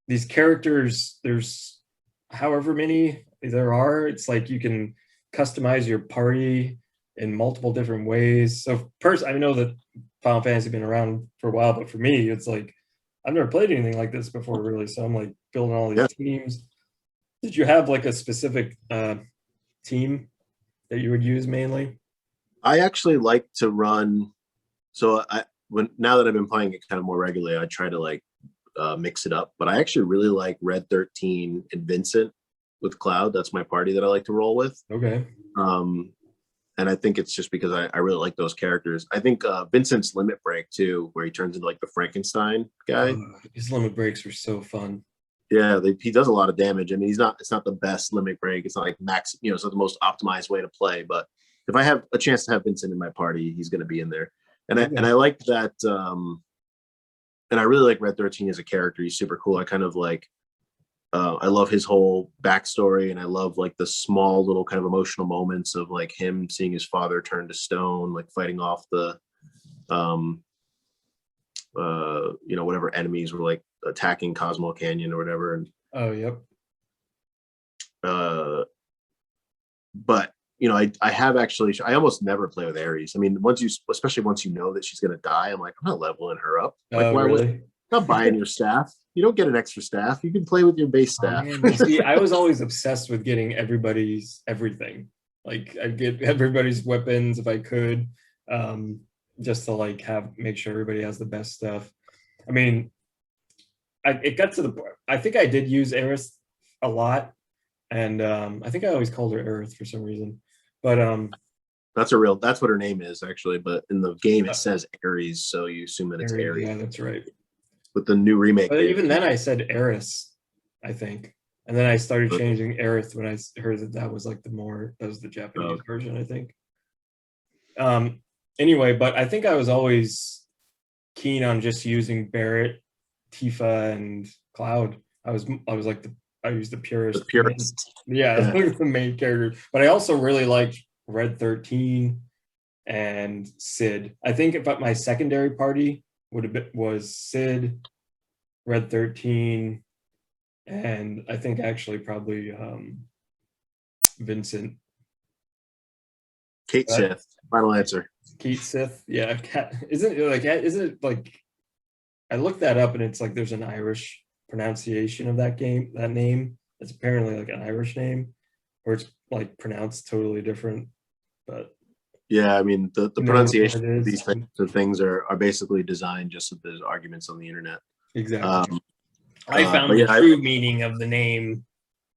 these characters, there's however many there are. It's like you can customize your party in multiple different ways. So I know that Final Fantasy has been around for a while, but for me, it's like I've never played anything like this before, really. So I'm like building all these teams. Did you have like a specific team that you would use mainly? I actually like to run. So now that I've been playing it kind of more regularly, I try to like mix it up. But I actually really like Red 13 and Vincent with Cloud. That's my party that I like to roll with. Okay. And I think it's just because I really like those characters. I think Vincent's Limit Break too, where he turns into like the Frankenstein guy. His limit breaks were so fun. Yeah, he does a lot of damage. I mean, it's not the best limit break. It's not like max, it's not the most optimized way to play. But if I have a chance to have Vincent in my party, he's going to be in there. And I like that. And I really like Red 13 as a character. He's super cool. I kind of like. I love his whole backstory, and I love like the small little kind of emotional moments of like him seeing his father turn to stone, like fighting off the, whatever enemies were like attacking Cosmo Canyon or whatever. And but I have actually, I almost never play with Ares. I mean, especially once you know that she's gonna die, I'm like, I'm not leveling her up. Like, why would I'm not buying your staff? You don't get an extra staff. You can play with your base staff. See, I was always obsessed with getting everybody's everything. Like I'd get everybody's weapons if I could, just to like make sure everybody has the best stuff. I mean, it got to the point. I think I did use Aerith a lot, and I think I always called her Aerith for some reason. But that's what her name is actually. But in the game it says Ares, so you assume that it's Ares. Yeah, that's right. With the new remake. But even then I said Eris, I think. And then I started changing Aerith when I heard that was like that was the Japanese version, I think. Anyway, but I think I was always keen on just using Barrett, Tifa, and Cloud. I used the purest. The purest. The main character. But I also really liked Red 13 and Sid. I think if my secondary party was Sid, Red 13, and I think actually probably Vincent. Kate Sith. Final answer. Kate Sith. Yeah, cat. Isn't it like? I looked that up, and it's like there's an Irish pronunciation of that name. It's apparently like an Irish name, or it's like pronounced totally different. But yeah, I mean the pronunciation of these things things are basically designed just so there's arguments on the internet. Exactly. I found the true meaning of the name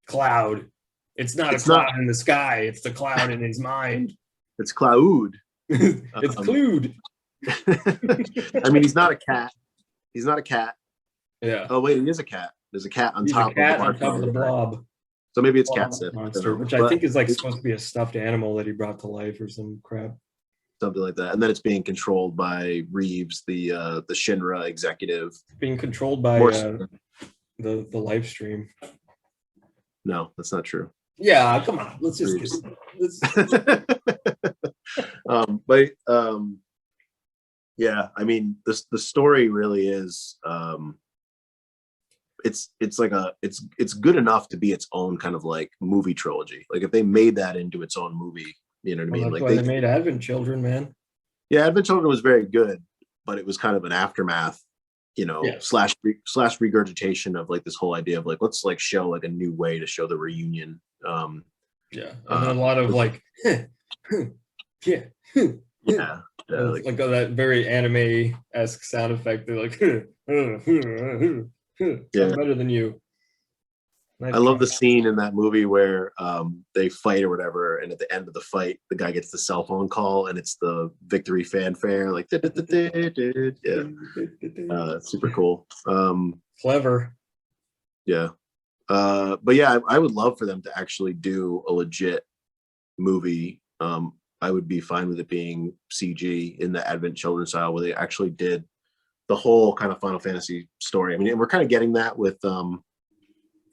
Cloud. It's not a cloud in the sky. It's the cloud in his mind. It's Cloud. It's Clued. I mean, he's not a cat. He's not a cat. Yeah. Oh wait, he is a cat. There's a cat on top of the blob. So maybe it's Cat Sith monster, which I think is like supposed to be a stuffed animal that he brought to life or some crap. Something like that. And then it's being controlled by Reeves, the Shinra executive. Being controlled by the live stream. No, that's not true. Yeah, come on. Let's just yeah, I mean the story really is it's like it's good enough to be its own kind of like movie trilogy. Like if they made that into its own movie, you know what I mean? That's why they made Advent Children, man. Yeah, Advent Children was very good, but it was kind of an aftermath, you know, slash regurgitation of like this whole idea of like let's like show like a new way to show the reunion. And a lot of like like that very anime-esque sound effect. They're like I'm better than you. Nice. I love the scene in that movie where they fight or whatever, and at the end of the fight, the guy gets the cell phone call, and it's the victory fanfare, like super cool. Clever. Yeah, but yeah, I would love for them to actually do a legit movie. I would be fine with it being CG in the Advent Children style, where they actually did the whole kind of Final Fantasy story. I mean, and we're kind of getting that with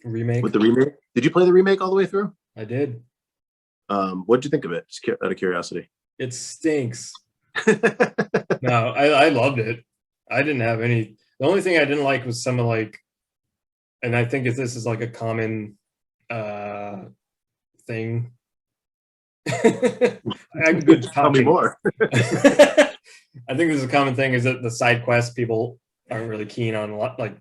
remake. With the remake, did you play the remake all the way through? I did. What did you think of it? Just out of curiosity. It stinks. No, I loved it. I didn't have any. The only thing I didn't like was some of like, and I think this is like a common thing. I'm good. Tell me more. I think this is a common thing is that the side quest people aren't really keen on like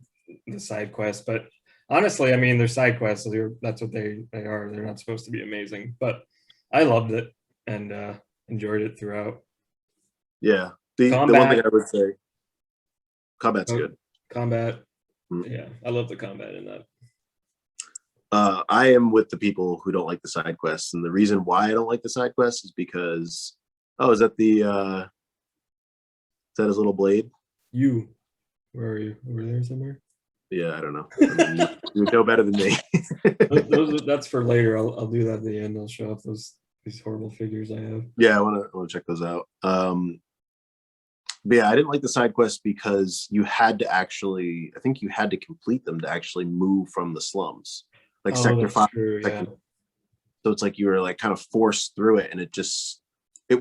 the side quest, but honestly, I mean, they're side quests. So that's what they are. They're not supposed to be amazing, but I loved it and enjoyed it throughout. Yeah, the one thing I would say, combat's good. Combat, yeah, I love the combat in that. I am with the people who don't like the side quests, and the reason why I don't like the side quests is because is that his little blade? Where are you? Over there somewhere? Yeah, I don't know. I mean, you know better than me. That's for later. I'll do that at the end. I'll show off these horrible figures I have. Yeah, I want to check those out. But yeah, I didn't like the side quests because you had to actually, I think you had to complete them to actually move from the slums, like Sector 5. True, yeah. So it's like you were like kind of forced through it, and it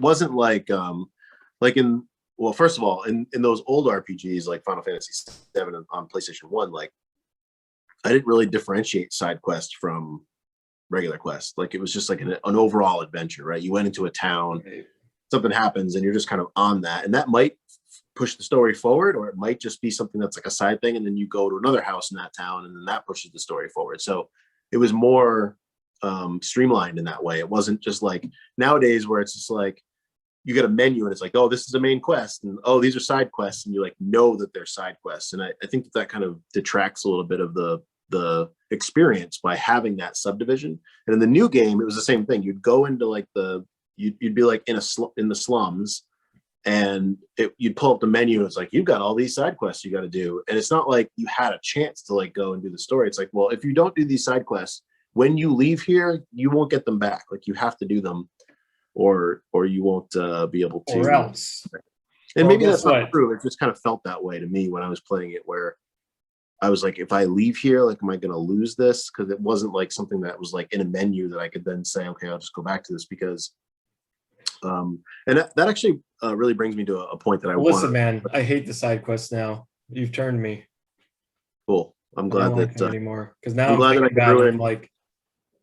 wasn't like in. Well, first of all, in those old RPGs like Final Fantasy VII on PlayStation 1, like I didn't really differentiate side quest from regular quest. Like it was just like an overall adventure, right? You went into a town, something happens, and you're just kind of on that. And that might push the story forward, or it might just be something that's like a side thing, and then you go to another house in that town, and then that pushes the story forward. So it was more streamlined in that way. It wasn't just like nowadays where it's just like, you get a menu and it's like, oh, this is a main quest, and oh, these are side quests, and you like know that they're side quests. And I think that kind of detracts a little bit of the experience by having that subdivision. And in the new game, it was the same thing. You'd go into like you'd be like in the slums, and you'd pull up the menu, and it's like, you've got all these side quests you got to do. And it's not like you had a chance to like go and do the story. It's like, well, if you don't do these side quests, when you leave here, you won't get them back. Like you have to do them, or you won't be able to. Or else. And maybe that's not true. It just kind of felt that way to me when I was playing it, where I was like, if I leave here, like, am I going to lose this? Because it wasn't like something that was like in a menu that I could then say, okay, I'll just go back to this. Because, and that actually really brings me to a point that I want. Listen, man, I hate the side quests now. You've turned me. Cool. I'm glad I don't that like them anymore, because now I'm glad that I can ruin like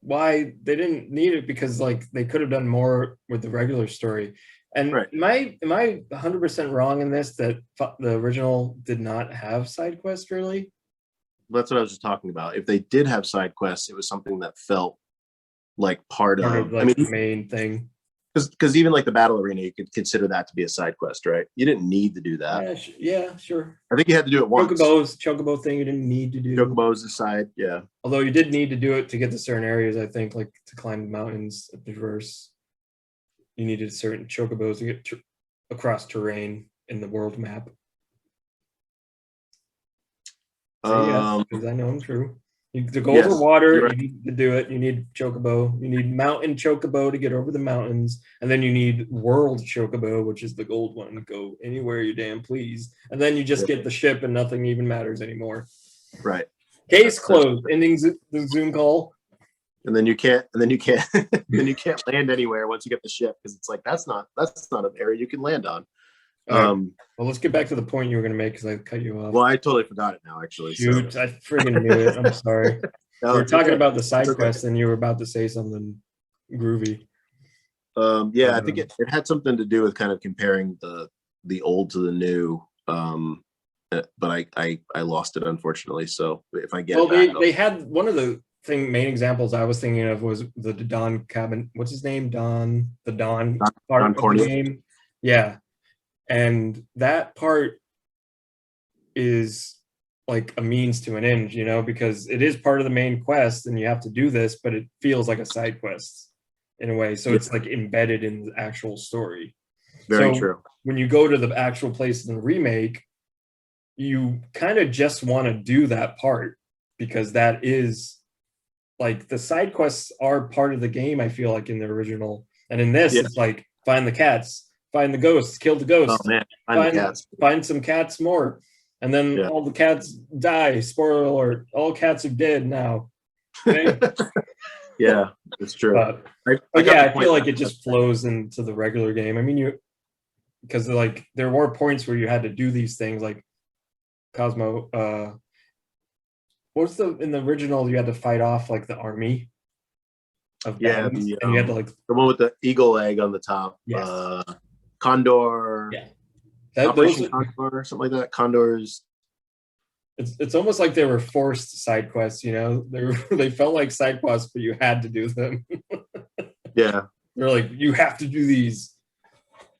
why they didn't need it, because like they could have done more with the regular story. And Right. am I 100% wrong in this, that the original did not have side quests really? That's what I was just talking about. If they did have side quests, it was something that felt like part Part of of. I like the mean, main thing. because even like the battle arena, you could consider that to be a side quest, right? You didn't need to do that. Yeah, yeah, sure. I think you had to do it once. Chocobo thing you didn't need to do. Chocobo's aside, yeah. Although you did need to do it to get to certain areas, I think, like to climb the mountains, traverse. You needed certain chocobos to get across terrain in the world map. So yes, because I know I'm true. To go over water, right. you need to do it. You need chocobo. You need mountain chocobo to get over the mountains, and then you need world chocobo, which is the gold one. Go anywhere you damn please, and then you just get the ship, and nothing even matters anymore. Right. Case closed. Ending the Zoom call. And then you can't then you can't land anywhere once you get the ship, because it's like that's not an area you can land on. Well, let's get back to the point you were going to make, because I cut you off. Well, I totally forgot it now, actually. Shoot, so. I friggin' knew it. I'm sorry. No, we were talking about the side okay. quest, and you were about to say something groovy. Yeah, I think it had something to do with kind of comparing the old to the new. But I lost it, unfortunately. So if I get it back, they had one of the main examples I was thinking of was the Don cabin. What's his name? Don part of the game. Yeah, and that part is like a means to an end, you know, because it is part of the main quest and you have to do this, but it feels like a side quest in a way. So it's like embedded in the actual story. Very true. When you go to the actual place in the remake, you kind of just want to do that part, because that is like the side quests are part of the game, I feel like, in the original. And in this, it's like find the cats, find the ghosts, kill the ghosts, find some cats more. And then all the cats die. Spoiler alert, all cats are dead now. Okay? Yeah, it's true. I feel like it just flows into the regular game. I mean, because like there were points where you had to do these things, like Cosmo. What's in the original? You had to fight off like the army of and you had to like the one with the eagle egg on the top. Yes. Condor. Yeah. Operation Condor or something like that. Condors. It's almost like they were forced side quests, you know. They felt like side quests, but you had to do them. Yeah. They're like, you have to do these.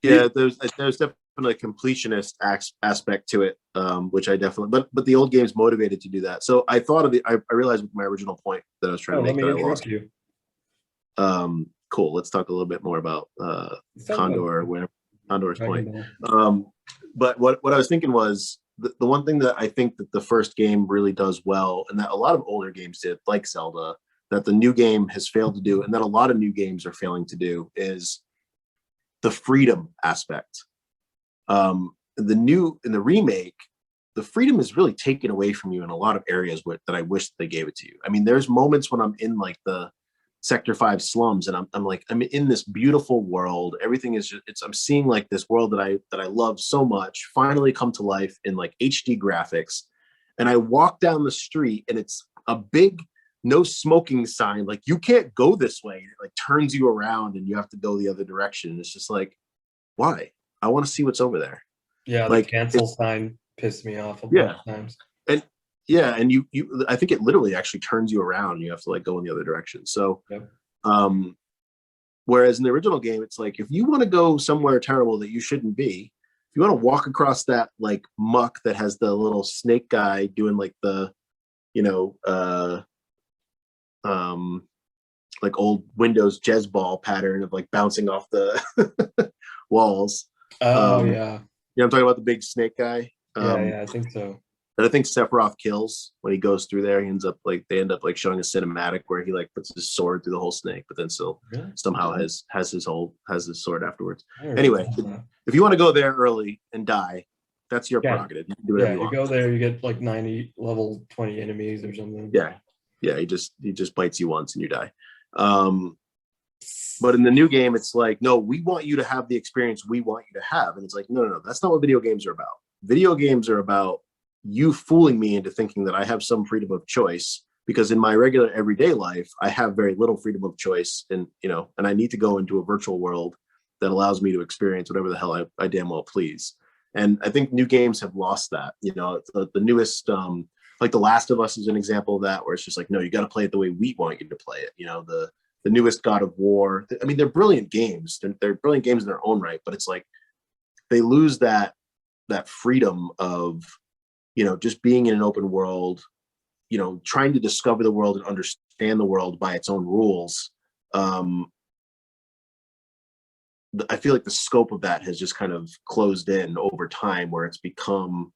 Yeah, there's definitely a completionist aspect to it, which I definitely, but the old game's motivated to do that. So I thought of it. I realized with my original point that I was trying to make. Let me interrupt you. Cool. Let's talk a little bit more about Condor, where Condor's point. But what I was thinking was the one thing that I think that the first game really does well, and that a lot of older games did, like Zelda, that the new game has failed to do, and that a lot of new games are failing to do, is the freedom aspect. In the remake, the freedom is really taken away from you in a lot of areas that I wish they gave it to you. I mean, there's moments when I'm in like the Sector 5 slums, and I'm like, I'm in this beautiful world. Everything is I'm seeing like this world that I love so much finally come to life in like HD graphics. And I walk down the street and it's a big no smoking sign, like you can't go this way. It like turns you around and you have to go the other direction. It's just like, why? I want to see what's over there. Yeah, like the cancel sign pissed me off a bunch of times. And you I think it literally actually turns you around. You have to like go in the other direction. So whereas in the original game, it's like, if you want to go somewhere terrible that you shouldn't be, if you want to walk across that like muck that has the little snake guy doing like the, you know, like old Windows Jezball pattern of like bouncing off the walls. Yeah, I'm talking about the big snake guy. Yeah, I think so. That I think Sephiroth kills when he goes through there. They end up like showing a cinematic where he like puts his sword through the whole snake, but then still somehow has his sword afterwards. Anyway, if you want to go there early and die, that's your prerogative. You can do whatever you want. You go there, you get like 90 level 20 enemies or something. Yeah, he just bites you once and you die. But in the new game, it's like, no, we want you to have the experience we want you to have. And it's like, no, that's not what video games are about. Video games are about you fooling me into thinking that I have some freedom of choice because in my regular everyday life, I have very little freedom of choice, and and I need to go into a virtual world that allows me to experience whatever the hell I damn well please. And I think new games have lost that. The newest, like The Last of Us is an example of that, where it's just like, no, you got to play it the way we want you to play it. The newest God of War. I mean, they're brilliant games. They're brilliant games in their own right, but it's like they lose that freedom of just being in an open world, trying to discover the world and understand the world by its own rules. I feel like the scope of that has just kind of closed in over time, where it's become,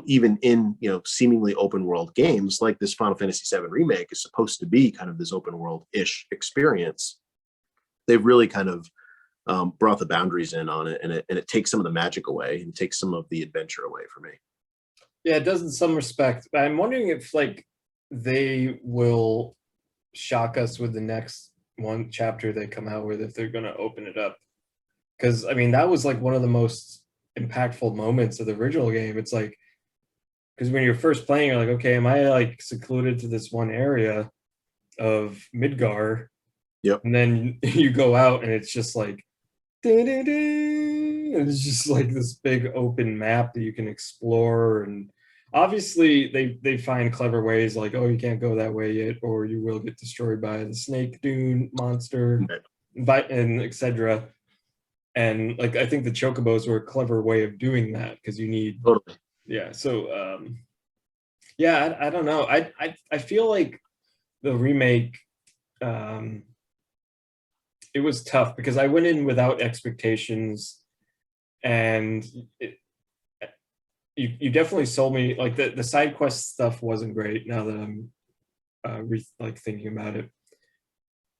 even in seemingly open world games like this Final Fantasy VII remake is supposed to be kind of this open world-ish experience. They've really kind of brought the boundaries in on it, and it takes some of the magic away and takes some of the adventure away for me. Yeah, it does in some respect. But I'm wondering if like they will shock us with the next one chapter they come out with, if they're going to open it up. Because I mean, that was like one of the most impactful moments of the original game. It's like, because when you're first playing, you're like, okay, am I like secluded to this one area of Midgar? Yep. And then you go out and it's just like, and it's just like this big open map that you can explore. And obviously they find clever ways, like, oh, you can't go that way yet, or you will get destroyed by the snake dune monster, and etc. And like, I think the chocobos were a clever way of doing that, because you need Totally. Yeah, so yeah, I don't know. I feel like the remake, it was tough because I went in without expectations, and you definitely sold me. Like the side quest stuff wasn't great, now that I'm thinking about it.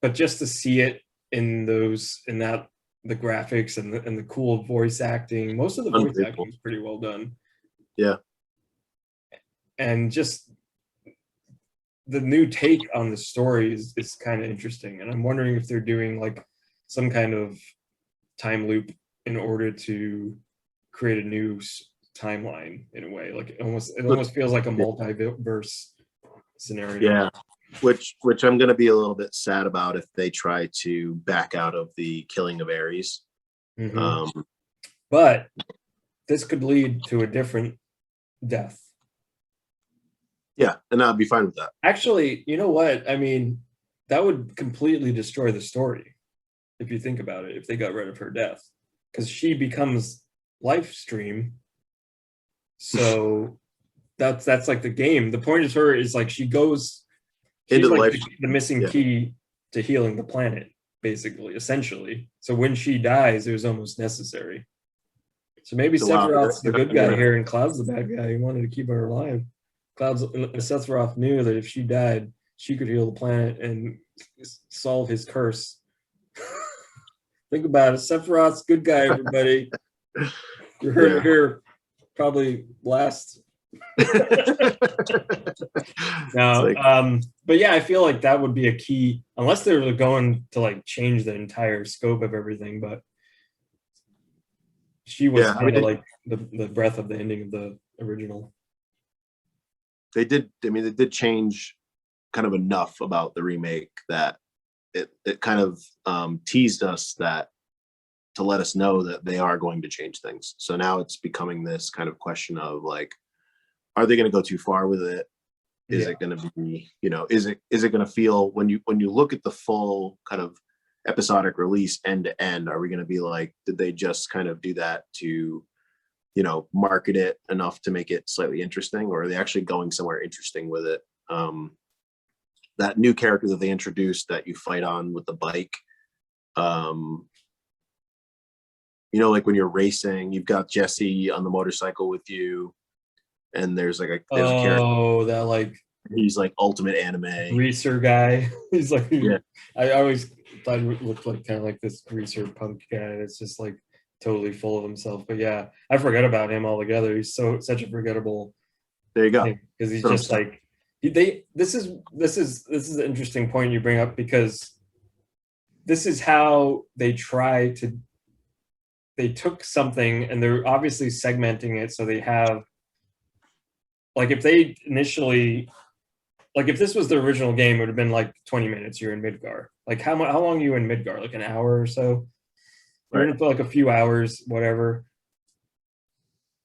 But just to see it in that the graphics and the cool voice acting, most of the voice acting is pretty well done. Yeah. And just the new take on the story is kind of interesting. And I'm wondering if they're doing like some kind of time loop in order to create a new timeline in a way. Like it almost feels like a multiverse scenario. Yeah. Which I'm going to be a little bit sad about if they try to back out of the killing of Ares. Mm-hmm. But this could lead to a different death. Yeah, and I'd be fine with that. Actually, you know what? I mean, that would completely destroy the story if you think about it, if they got rid of her death. Because she becomes life stream. So that's like the game. The point of her is like she's into like the missing key to healing the planet, basically, essentially. So when she dies, it was almost necessary. So maybe Sephiroth's the good guy here and Cloud's the bad guy. He wanted to keep her alive. Sephiroth knew that if she died, she could heal the planet and solve his curse. Think about it. Sephiroth's good guy, everybody. You heard it here probably last. No, but yeah, I feel like that would be a key, unless they were going to like change the entire scope of everything. But she was kind of like the breath of the ending of the original. They did change kind of enough about the remake that it kind of teased us that to let us know that they are going to change things. So now it's becoming this kind of question of like, are they going to go too far with it? Is it going to be, is it going to feel, when you look at the full kind of episodic release end to end, are we going to be like, did they just kind of do that to market it enough to make it slightly interesting, or are they actually going somewhere interesting with it? That new character that they introduced that you fight on with the bike, like when you're racing, you've got Jesse on the motorcycle with you, and there's a character that like, he's like ultimate anime greaser guy. He's like, yeah. I always thought he looked like kind of like this greaser punk guy. It's just like totally full of himself. But yeah, I forgot about him altogether. He's such a forgettable. There you go. Because he's just like this is an interesting point you bring up, because this is how they took something and they're obviously segmenting it, so they have, like, if they initially like if this was the original game, it would have been like 20 minutes. You're in Midgar. Like how long are you in Midgar? Like an hour or so. You're in for like a few hours, whatever.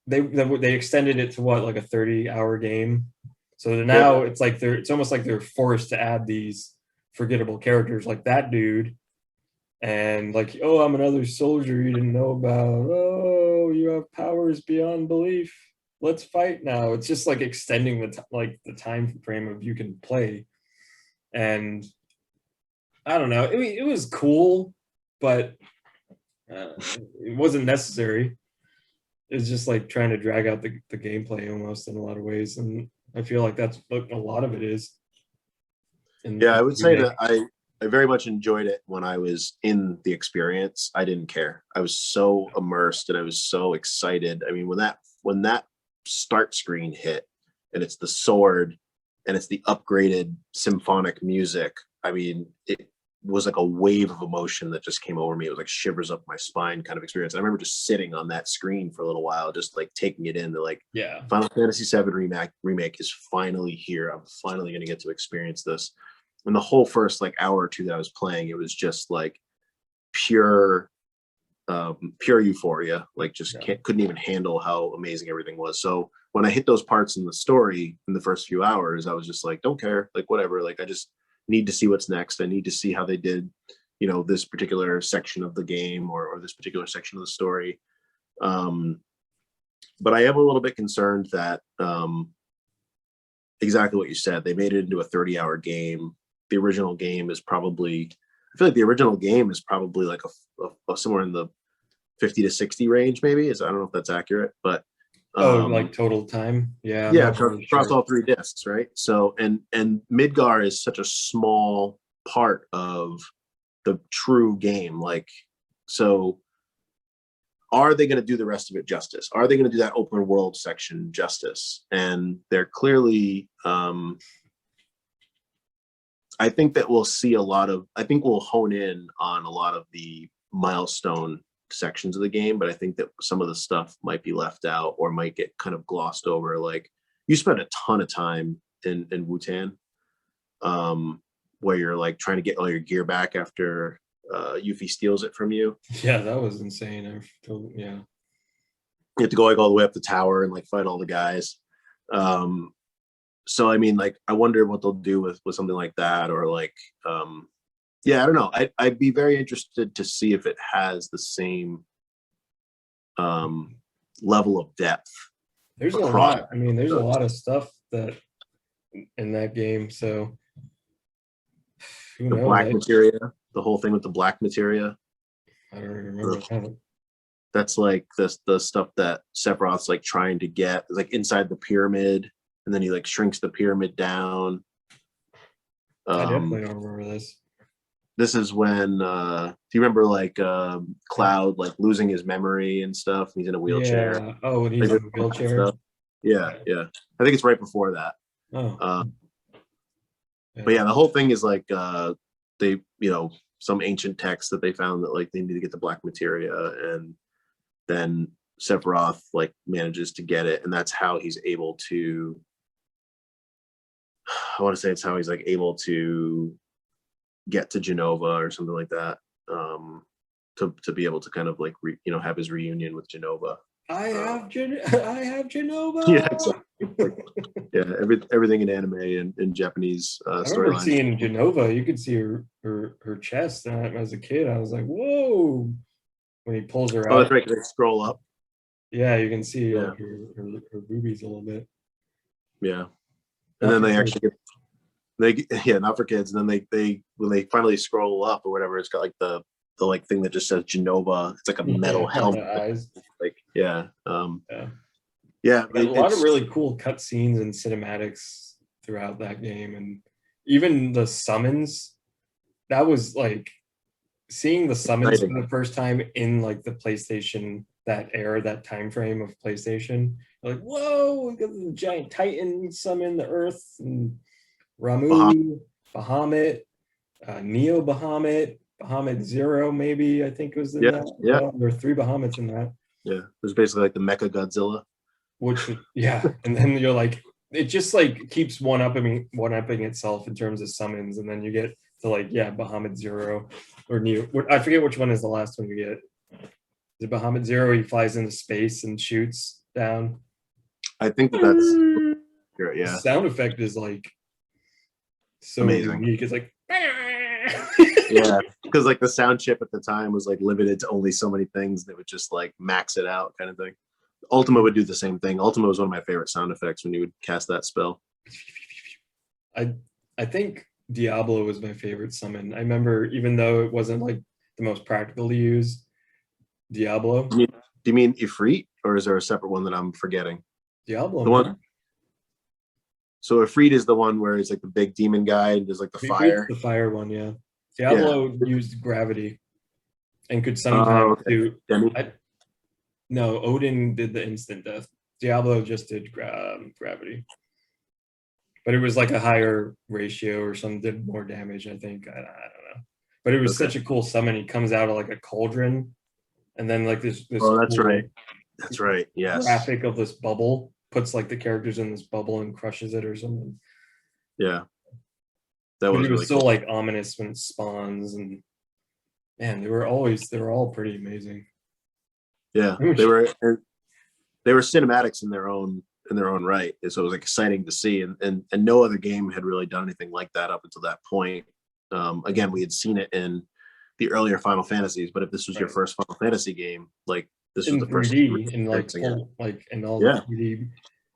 They extended it to what, like a 30-hour game. So now it's like it's almost like they're forced to add these forgettable characters like that dude, and like, oh, I'm another soldier you didn't know about. Oh, you have powers beyond belief. Let's fight now. It's just like extending the time frame of you can play, and I don't know. It was cool, but it wasn't necessary. It's just like trying to drag out the gameplay almost in a lot of ways, and I feel like that's what a lot of it is. I would say that I very much enjoyed it when I was in the experience. I didn't care. I was so immersed and I was so excited. I mean, when that start screen hit and it's the sword and it's the upgraded symphonic music, I mean, it was like a wave of emotion that just came over me. It was like shivers up my spine kind of experience. I remember just sitting on that screen for a little while, just like taking it in. Like, Final Fantasy VII remake is finally here. I'm finally going to get to experience this. And the whole first like hour or two that I was playing, it was just like pure euphoria. Like just couldn't even handle how amazing everything was. So when I hit those parts in the story in the first few hours, I was just like, don't care, like whatever. Like I just need to see what's next. I need to see how they did, this particular section of the game or this particular section of the story. But I am a little bit concerned that exactly what you said, they made it into a 30-hour game. The original game is probably, I feel like the original game is probably like a somewhere in the 50 to 60 range, maybe. I don't know if that's accurate, but like total time. Yeah. Across all 3 discs, right? So and Midgar is such a small part of the true game. Like, so are they going to do the rest of it justice? Are they going to do that open world section justice? And they're clearly I think that we'll see I think we'll hone in on a lot of the milestone sections of the game, but I think that some of the stuff might be left out or might get kind of glossed over. Like, you spent a ton of time in Wutan, where you're like trying to get all your gear back after Yuffie steals it from you. Yeah, that was insane. You have to go like all the way up the tower and like fight all the guys. So I mean, like, I wonder what they'll do with something like that, or like I don't know. I'd be very interested to see if it has the same level of depth. There's a lot. I mean, there's a lot of stuff that in that game. So the black materia, the whole thing with the black materia. I don't remember that. That's like the stuff that Sephiroth's like trying to get, like inside the pyramid, and then he like shrinks the pyramid down. I definitely don't remember this. This is when do you remember like Cloud like losing his memory and stuff? He's in a wheelchair. Yeah. Oh, and he's in a wheelchair. Yeah. I think it's right before that. Oh. But yeah, the whole thing is like they, some ancient text that they found that like they need to get the black materia, and then Sephiroth like manages to get it, and that's how he's able to. I want to say it's how he's like able to get to Jenova or something like that, to be able to kind of like have his reunion with Jenova. I have Jenova. Yeah, exactly. Yeah, everything in anime and Japanese I remember seeing Jenova. You could see her chest as a kid. I was like, whoa! When he pulls her out. Oh, that's right. They scroll up. Yeah, you can see like, her boobies a little bit. Yeah, and then they actually not for kids. And then they when they finally scroll up or whatever, it's got like the like thing that just says Jenova. It's like a metal helmet. Eyes. Like a lot of really cool cutscenes and cinematics throughout that game, and even the summons. That was like seeing the summons for the first time in like the PlayStation, that era, that time frame of PlayStation. Like, whoa, we got the giant Titan summon the Earth, and Ramu, Bahamut, Neo Bahamut, Bahamut Zero, maybe, I think was in that. Yeah. Well, there were 3 Bahamuts in that. Yeah, it was basically like the Mecha Godzilla. Which, and then you're like, it just like keeps one upping itself in terms of summons, and then you get to like Bahamut Zero or Neo. I forget which one is the last one you get. Is it Bahamut Zero? He flies into space and shoots down. I think that's The yeah, sound effect is like so amazing. unique. It's like Yeah, because like the sound chip at the time was like limited to only so many things that would just like max it out kind of thing. Ultima would do the same thing. Ultima was one of my favorite sound effects when you would cast that spell. I think Diablo was my favorite summon. I remember, even though it wasn't like the most practical to use, Diablo. Do you mean Ifrit, or is there a separate one that I'm forgetting? Diablo, The man. one. So Ifrit is the one where it's like the big demon guy and there's like the fire. The fire one, yeah. Diablo used gravity and could Oh, sometimes okay. do. Demi? No, Odin did the instant death. Diablo just did gravity, but it was like a higher ratio or something. Did more damage, I think. I don't know. But it was Okay. such a cool summon. He comes out of like a cauldron, and then like this. Oh, that's cool right. That's right. Yes. graphic of this bubble, puts like the characters in this bubble and crushes it or something. Yeah. That But was it was really so cool. like ominous when it spawns, and man, they were all pretty amazing. Yeah, they were cinematics in their own right. So it was like exciting to see, and no other game had really done anything like that up until that point. Again, we had seen it in the earlier Final Fantasies, but if this was your first Final Fantasy game, like this was in the first 3D and like experiencing it. full, like and all Yeah. the 3D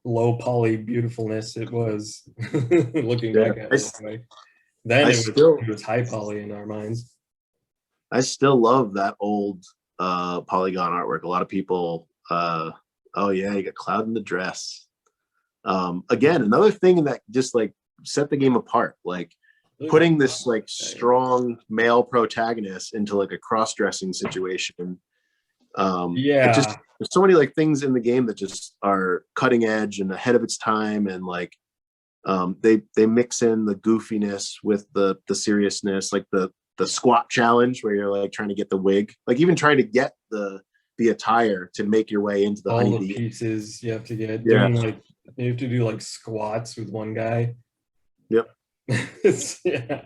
low poly beautifulness it was. Looking Yeah. back at it anyway. Then it was high poly in our minds. I still love that old polygon artwork. A lot of people, oh yeah, you got Cloud in the dress. Again, another thing that just like set the game apart, like putting this like strong male protagonist into like a cross-dressing situation. It just, there's so many like things in the game that just are cutting edge and ahead of its time, and like they mix in the goofiness with the seriousness, like the squat challenge where you're like trying to get the wig, like even trying to get the attire to make your way into the all honeybee. the pieces you have to get. Yeah. Doing like you have to do like squats with one guy. Yep. Yeah.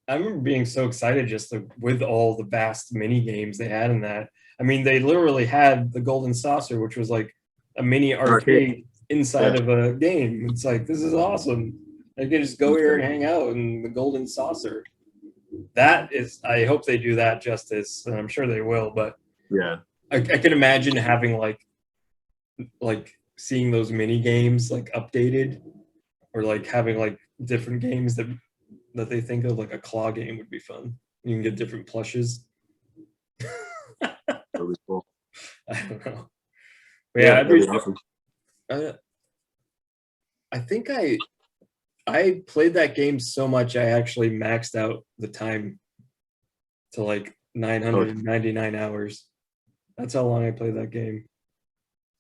I remember being so excited just with all the vast mini games they had in that. I mean, they literally had the Golden Saucer, which was like a mini arcade inside of a game. It's like, this is awesome. I can just go here and hang out in the Golden Saucer. That is, I hope they do that justice, and I'm sure they will. But yeah, I can imagine having like seeing those mini games like updated, or like having like different games that they think of. Like a claw game would be fun. You can get different plushes. Really cool. I don't know. But yeah, awesome. I think I played that game so much I actually maxed out the time to like 999 hours. That's how long I played that game.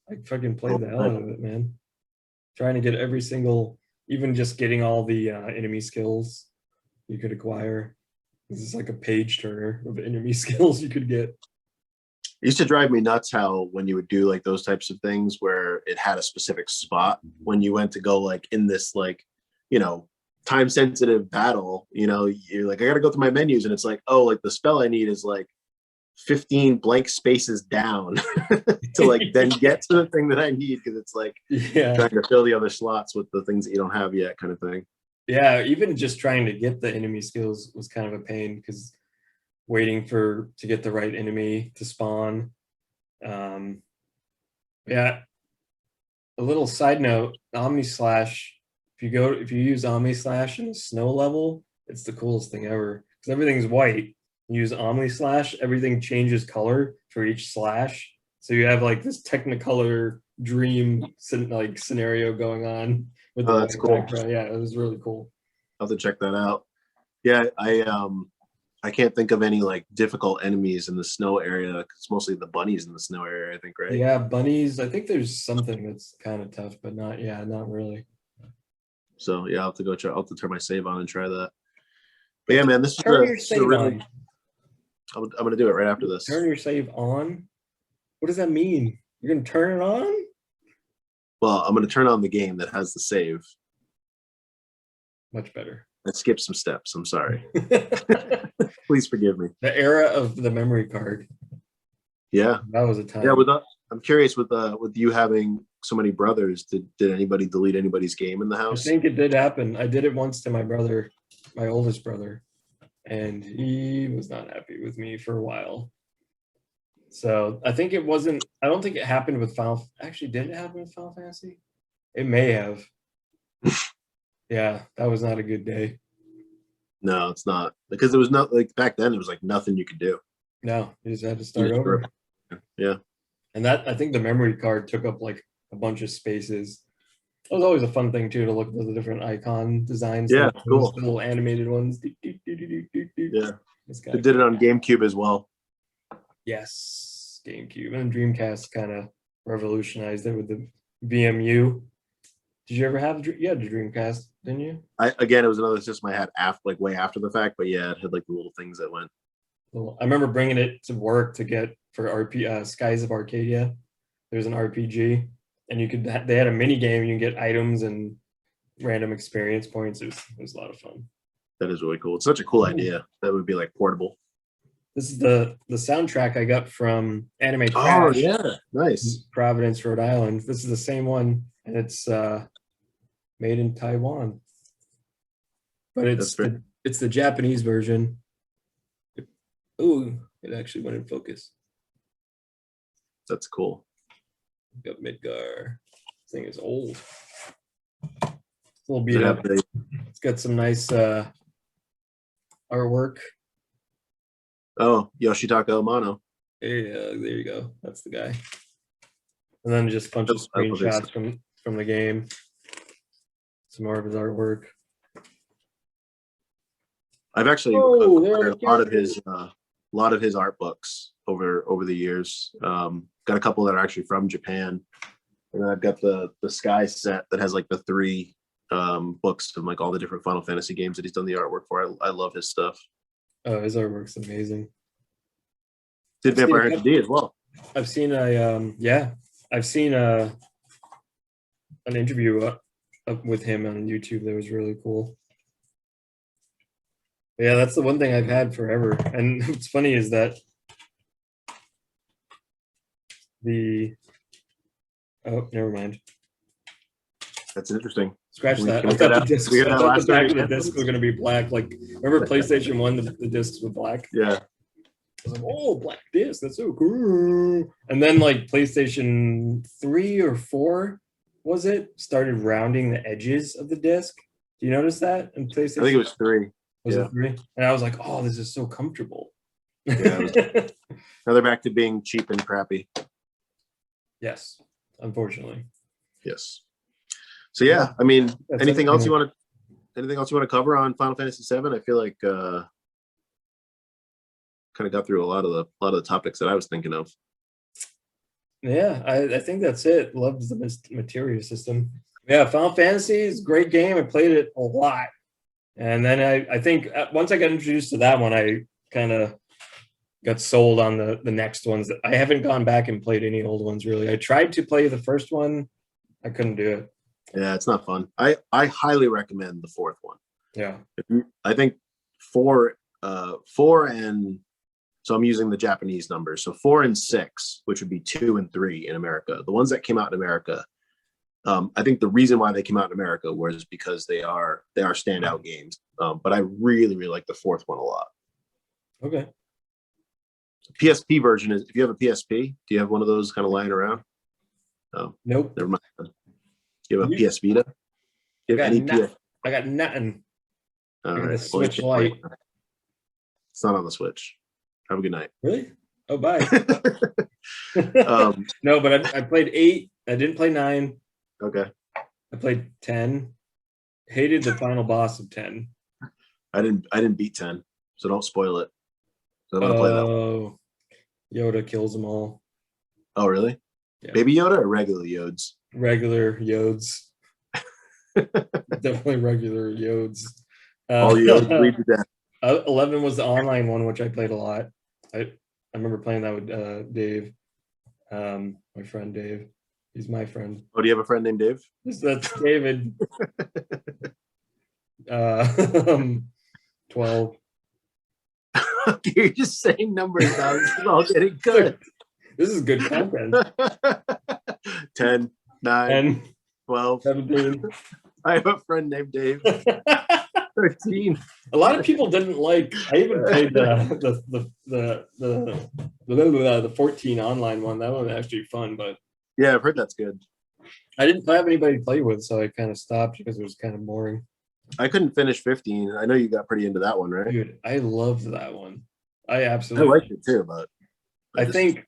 I fucking played the hell out of it, man. Trying to get every single, even just getting all the enemy skills you could acquire. This is like a page turner of enemy skills you could get. It used to drive me nuts how when you would do like those types of things where it had a specific spot when you went to go like in this like, you know, time sensitive battle, you know, you're like, I got to go through my menus, and it's like, oh, like the spell I need is like 15 blank spaces down to like then get to the thing that I need, because it's like trying to fill the other slots with the things that you don't have yet, kind of thing. Yeah, even just trying to get the enemy skills was kind of a pain, because waiting to get the right enemy to spawn. Yeah. A little side note, Omni Slash. If you use Omni Slash in a snow level, it's the coolest thing ever, because everything's white. You use Omni Slash, everything changes color for each slash. So you have like this Technicolor dream like scenario going on with the that's cool. background. Yeah, it was really cool. I'll have to check that out. Yeah, I can't think of any like difficult enemies in the snow area. It's mostly the bunnies in the snow area, I think, right? Yeah, bunnies. I think there's something that's kind of tough, but not really. So yeah, I'll have to go try. I'll have to turn my save on and try that. But yeah, man, this is really. I'm gonna do it right after this. Turn your save on. What does that mean? You're gonna turn it on? Well, I'm going to turn on the game that has the save. Much better. I skipped some steps. I'm sorry. The Please forgive me. era of the memory card. Yeah. That was a time. Yeah. I'm curious with you having so many brothers, did anybody delete anybody's game in the I house? think it did happen. I did it once to my brother, my oldest brother, and he was not happy with me for a while. So I think it wasn't, I don't think it happened with Final, actually, did it happen with Final Fantasy? It may have. Yeah, that was not a good day. No, it's not, because there was not, like, back then there was like nothing you could do. No, you just had to You start just over. Yeah. And that, I think the memory card took up like a bunch of spaces. It was always a fun thing too to look at the different icon designs. Yeah, like cool. those little animated ones. Yeah. This guy. They did it on GameCube as well. Yes, GameCube and Dreamcast kind of revolutionized it with the VMU. Did you ever have? You had the Dreamcast, didn't you? Again, it was another system I had like way after the fact, but yeah, it had like the little things that went. Well, I remember bringing it to work to get for Skies of Arcadia. There's an RPG, and you could. They had a mini game. You can get items and random experience points. It was a lot of fun. That is really cool. It's such a cool idea. That would be like portable. This is the soundtrack I got from Anime Oh Crash. yeah, nice. Providence, Rhode Island. This is the same one, and it's made in Taiwan. But it's the Japanese version. Ooh, it actually went in focus. That's cool. Got Midgar. This thing is old. It's a little beat up. It's got some nice artwork. Oh, Yoshitaka Amano. Yeah, there you go. That's the guy. And then just a bunch of screenshots from the game. Some more of his artwork. I've actually acquired a lot of his art books over the years. Got a couple that are actually from Japan, and then I've got the Sky set that has like the 3 books of like all the different Final Fantasy games that he's done the artwork for. I love his stuff. Oh, his artwork's amazing. Did Vampire Hunter D as well. I've seen an interview with him on YouTube that was really cool. Yeah, that's the one thing I've had forever. And what's funny is that oh, never mind. That's interesting. Scratch that. I thought the back of the disc was going to be black. Like, remember PlayStation 1, the discs were black? Yeah. I was like, oh, black disc, that's so cool. And then like PlayStation 3 or 4, was it, started rounding the edges of the disc. Do you notice that in PlayStation? I think it was 3. Was it 3? And I was like, oh, this is so comfortable. Yeah. Now they're back to being cheap and crappy. Yes, unfortunately. Yes. So yeah, I mean, anything else you want to cover on Final Fantasy VII? I feel like kind of got through a lot of the topics that I was thinking of. Yeah, I think that's it. Loved the materia system. Yeah, Final Fantasy is a great game. I played it a lot. And then I think once I got introduced to that one, I kind of got sold on the next ones. I haven't gone back and played any old ones, really. I tried to play the first one. I couldn't do it. Yeah, it's not fun. I highly recommend the 4th one. Yeah. I think 4 and... So I'm using the Japanese numbers. So 4 and 6, which would be 2 and 3 in America. The ones that came out in America, I think the reason why they came out in America was because they are standout games. But I really, really like the 4th one a lot. Okay. PSP version is, if you have a PSP, do you have one of those kind of lying around? Oh, nope. Never mind. You have a PS Vita? I got nothing. All right. Switch Lite. It's not on the Switch. Have a good night. Really? Oh, bye. No, but I played 8. I didn't play 9. Okay. I played 10. Hated the final boss of 10. I didn't beat 10, so don't spoil it. So I'm gonna play that one. Yoda kills them all. Oh, really? Yeah. Baby Yoda or regular Yods? Regular Yods. Definitely regular Yods. All Yods bleed to death. 11 was the online one, which I played a lot. I remember playing that with Dave, my friend Dave. He's my friend. Oh, do you have a friend named Dave? That's David. 12. You're just saying numbers now. This is all getting good. This is good content. 10, 9, 10, 12. 17. I have a friend named Dave. 13. A lot of people didn't like. I even played the 14 online one. That one was actually fun, but Yeah, I've heard that's good. I didn't have anybody to play with, so I kind of stopped because it was kind of boring. I couldn't finish 15. I know you got pretty into that one, right? Dude, I loved that one. I I absolutely. liked it too, but I think,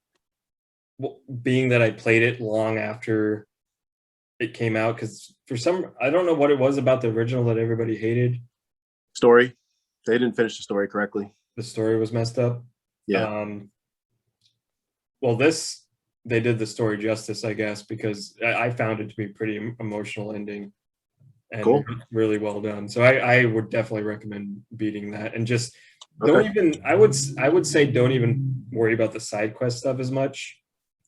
being that I played it long after it came out, because for some, I don't know what it was about the original that everybody hated. story. They didn't finish the story correctly. The story was messed up. Yeah. Well, they did the story justice, I guess, because I found it to be pretty emotional ending and Cool. really well done. So I would definitely recommend beating that, and just don't Okay. even. I would say don't even worry about the side quest stuff as much,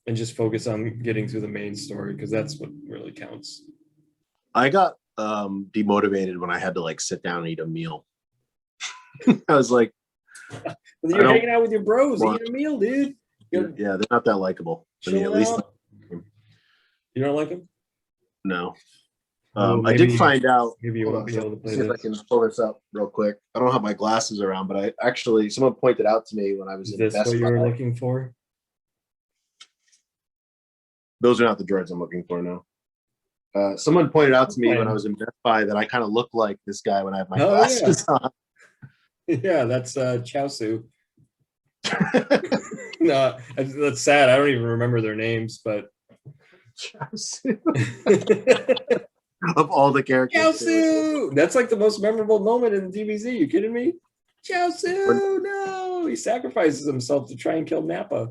and just focus on getting through the main story, because that's what really counts. I got demotivated when I had to like sit down and eat a meal. I was like, You're don't hanging out with your bros, want- eating a meal, dude. You're yeah, they're not that likable. I mean, at chilling least out. You don't like them? no. Well, I did maybe- find out. Maybe you Hold won't on, be so able to play see if I this. can pull this up real quick. I don't have my glasses around, but I actually someone pointed out to me when I was Is in this Best what you were Buy. looking for? Those are not the droids I'm looking for now. Someone pointed out to me when Fine. I was in Best Buy that I kind of look like this guy when I have my Oh, glasses on. Yeah, that's Chaosu. No, that's sad. I don't even remember their names, but Of all the characters. Chaosu! That's like the most memorable moment in the DBZ. You kidding me? Chaosu! No! He sacrifices himself to try and kill Nappa.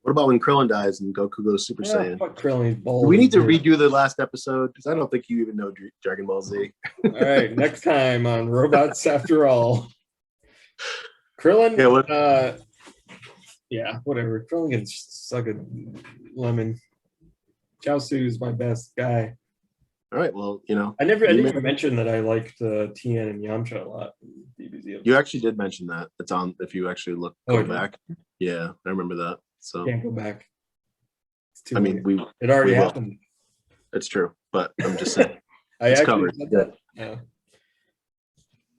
What about when Krillin dies and Goku goes Super Saiyan? Fuck Krillin, he's bald. Do we need to Dude. redo the last episode? Because I don't think you even know Dragon Ball Z. All right, next time on Robots After All. Krillin, Yeah, whatever. Krillin can suck a lemon. Chaosu is my best guy. All right. Well, I didn't even mention that I liked Tien and Yamcha a lot in DBZ. you actually did mention that. It's on if you actually go did you? back. Yeah, I remember that. So Can't go back. It's too I mean, late. It already we will. happened. It's true, but I'm just saying. I It's actually covered. said that. Yeah.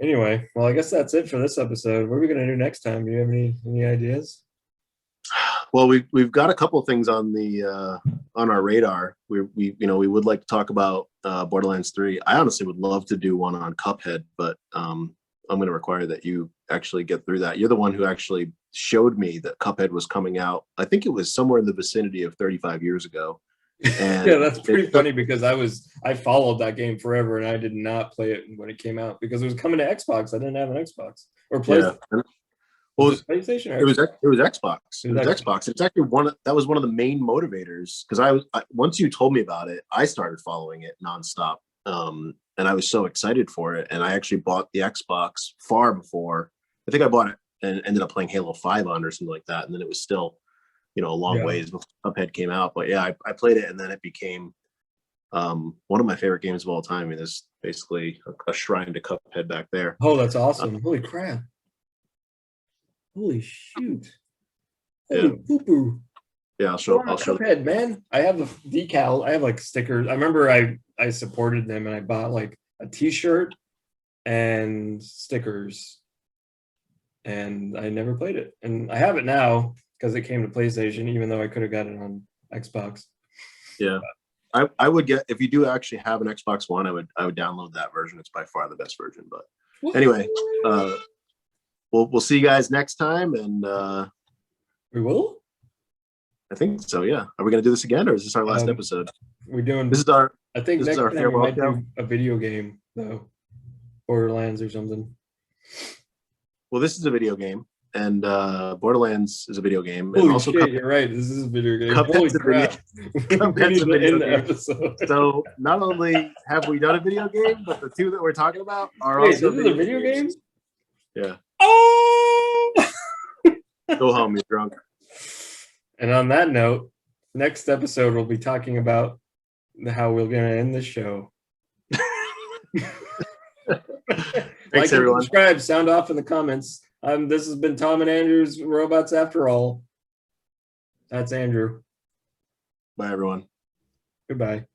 Anyway, well, I guess that's it for this episode. What are we gonna do next time? Do you have any ideas? Well, we've got a couple of things on the on our radar. We would like to talk about Borderlands 3. I honestly would love to do one on Cuphead, but I'm going to require that you actually get through that. You're the one who actually showed me that Cuphead was coming out. I think it was somewhere in the vicinity of 35 years ago. And Yeah, that's pretty funny because I followed that game forever and I did not play it when it came out because it was coming to Xbox. I didn't have an Xbox or PlayStation. Yeah. Well, Was it PlayStation? Or it was Xbox. It was Xbox. Xbox. It's actually that was one of the main motivators because once you told me about it, I started following it nonstop, and I was so excited for it. And I actually bought the Xbox far before. I think I bought it and ended up playing Halo 5 on or something like that. And then it was still, a long Yeah. ways before Cuphead came out. But yeah, I played it, and then it became one of my favorite games of all time. I mean, there's basically a shrine to Cuphead back there. Oh, that's awesome. Holy crap. Holy shoot. Holy poo-poo. Yeah, I'll show. Cuphead, man. I have a decal. I have like stickers. I remember I supported them and I bought like a t-shirt and stickers. And I never played it. And I have it now because it came to PlayStation, even though I could have got it on Xbox. Yeah. I would get, if you do actually have an Xbox One, I would download that version. It's by far the best version. But anyway, we'll see you guys next time, and We will? I think so. Yeah. Are we gonna do this again, or is this our last episode? We're doing This is our. I think this next is our time we farewell might show. do a video game though. Borderlands or something. Well, this is a video game, and Borderlands is a video game, and Holy also shit, you're right. This is a video game. Cuphead's Holy a video- crap. We need a to video end the game. episode. So not only have we done a video game, but the two that we're talking about are Wait, also this is a video game? games. Yeah. Oh! Go home. You're drunk. And on that note, next episode we'll be talking about how we're gonna end the show. Thanks, Like and everyone. subscribe. Sound off in the comments. This has been Tom and Andrew's Robots After All. That's Andrew. Bye, everyone. Goodbye.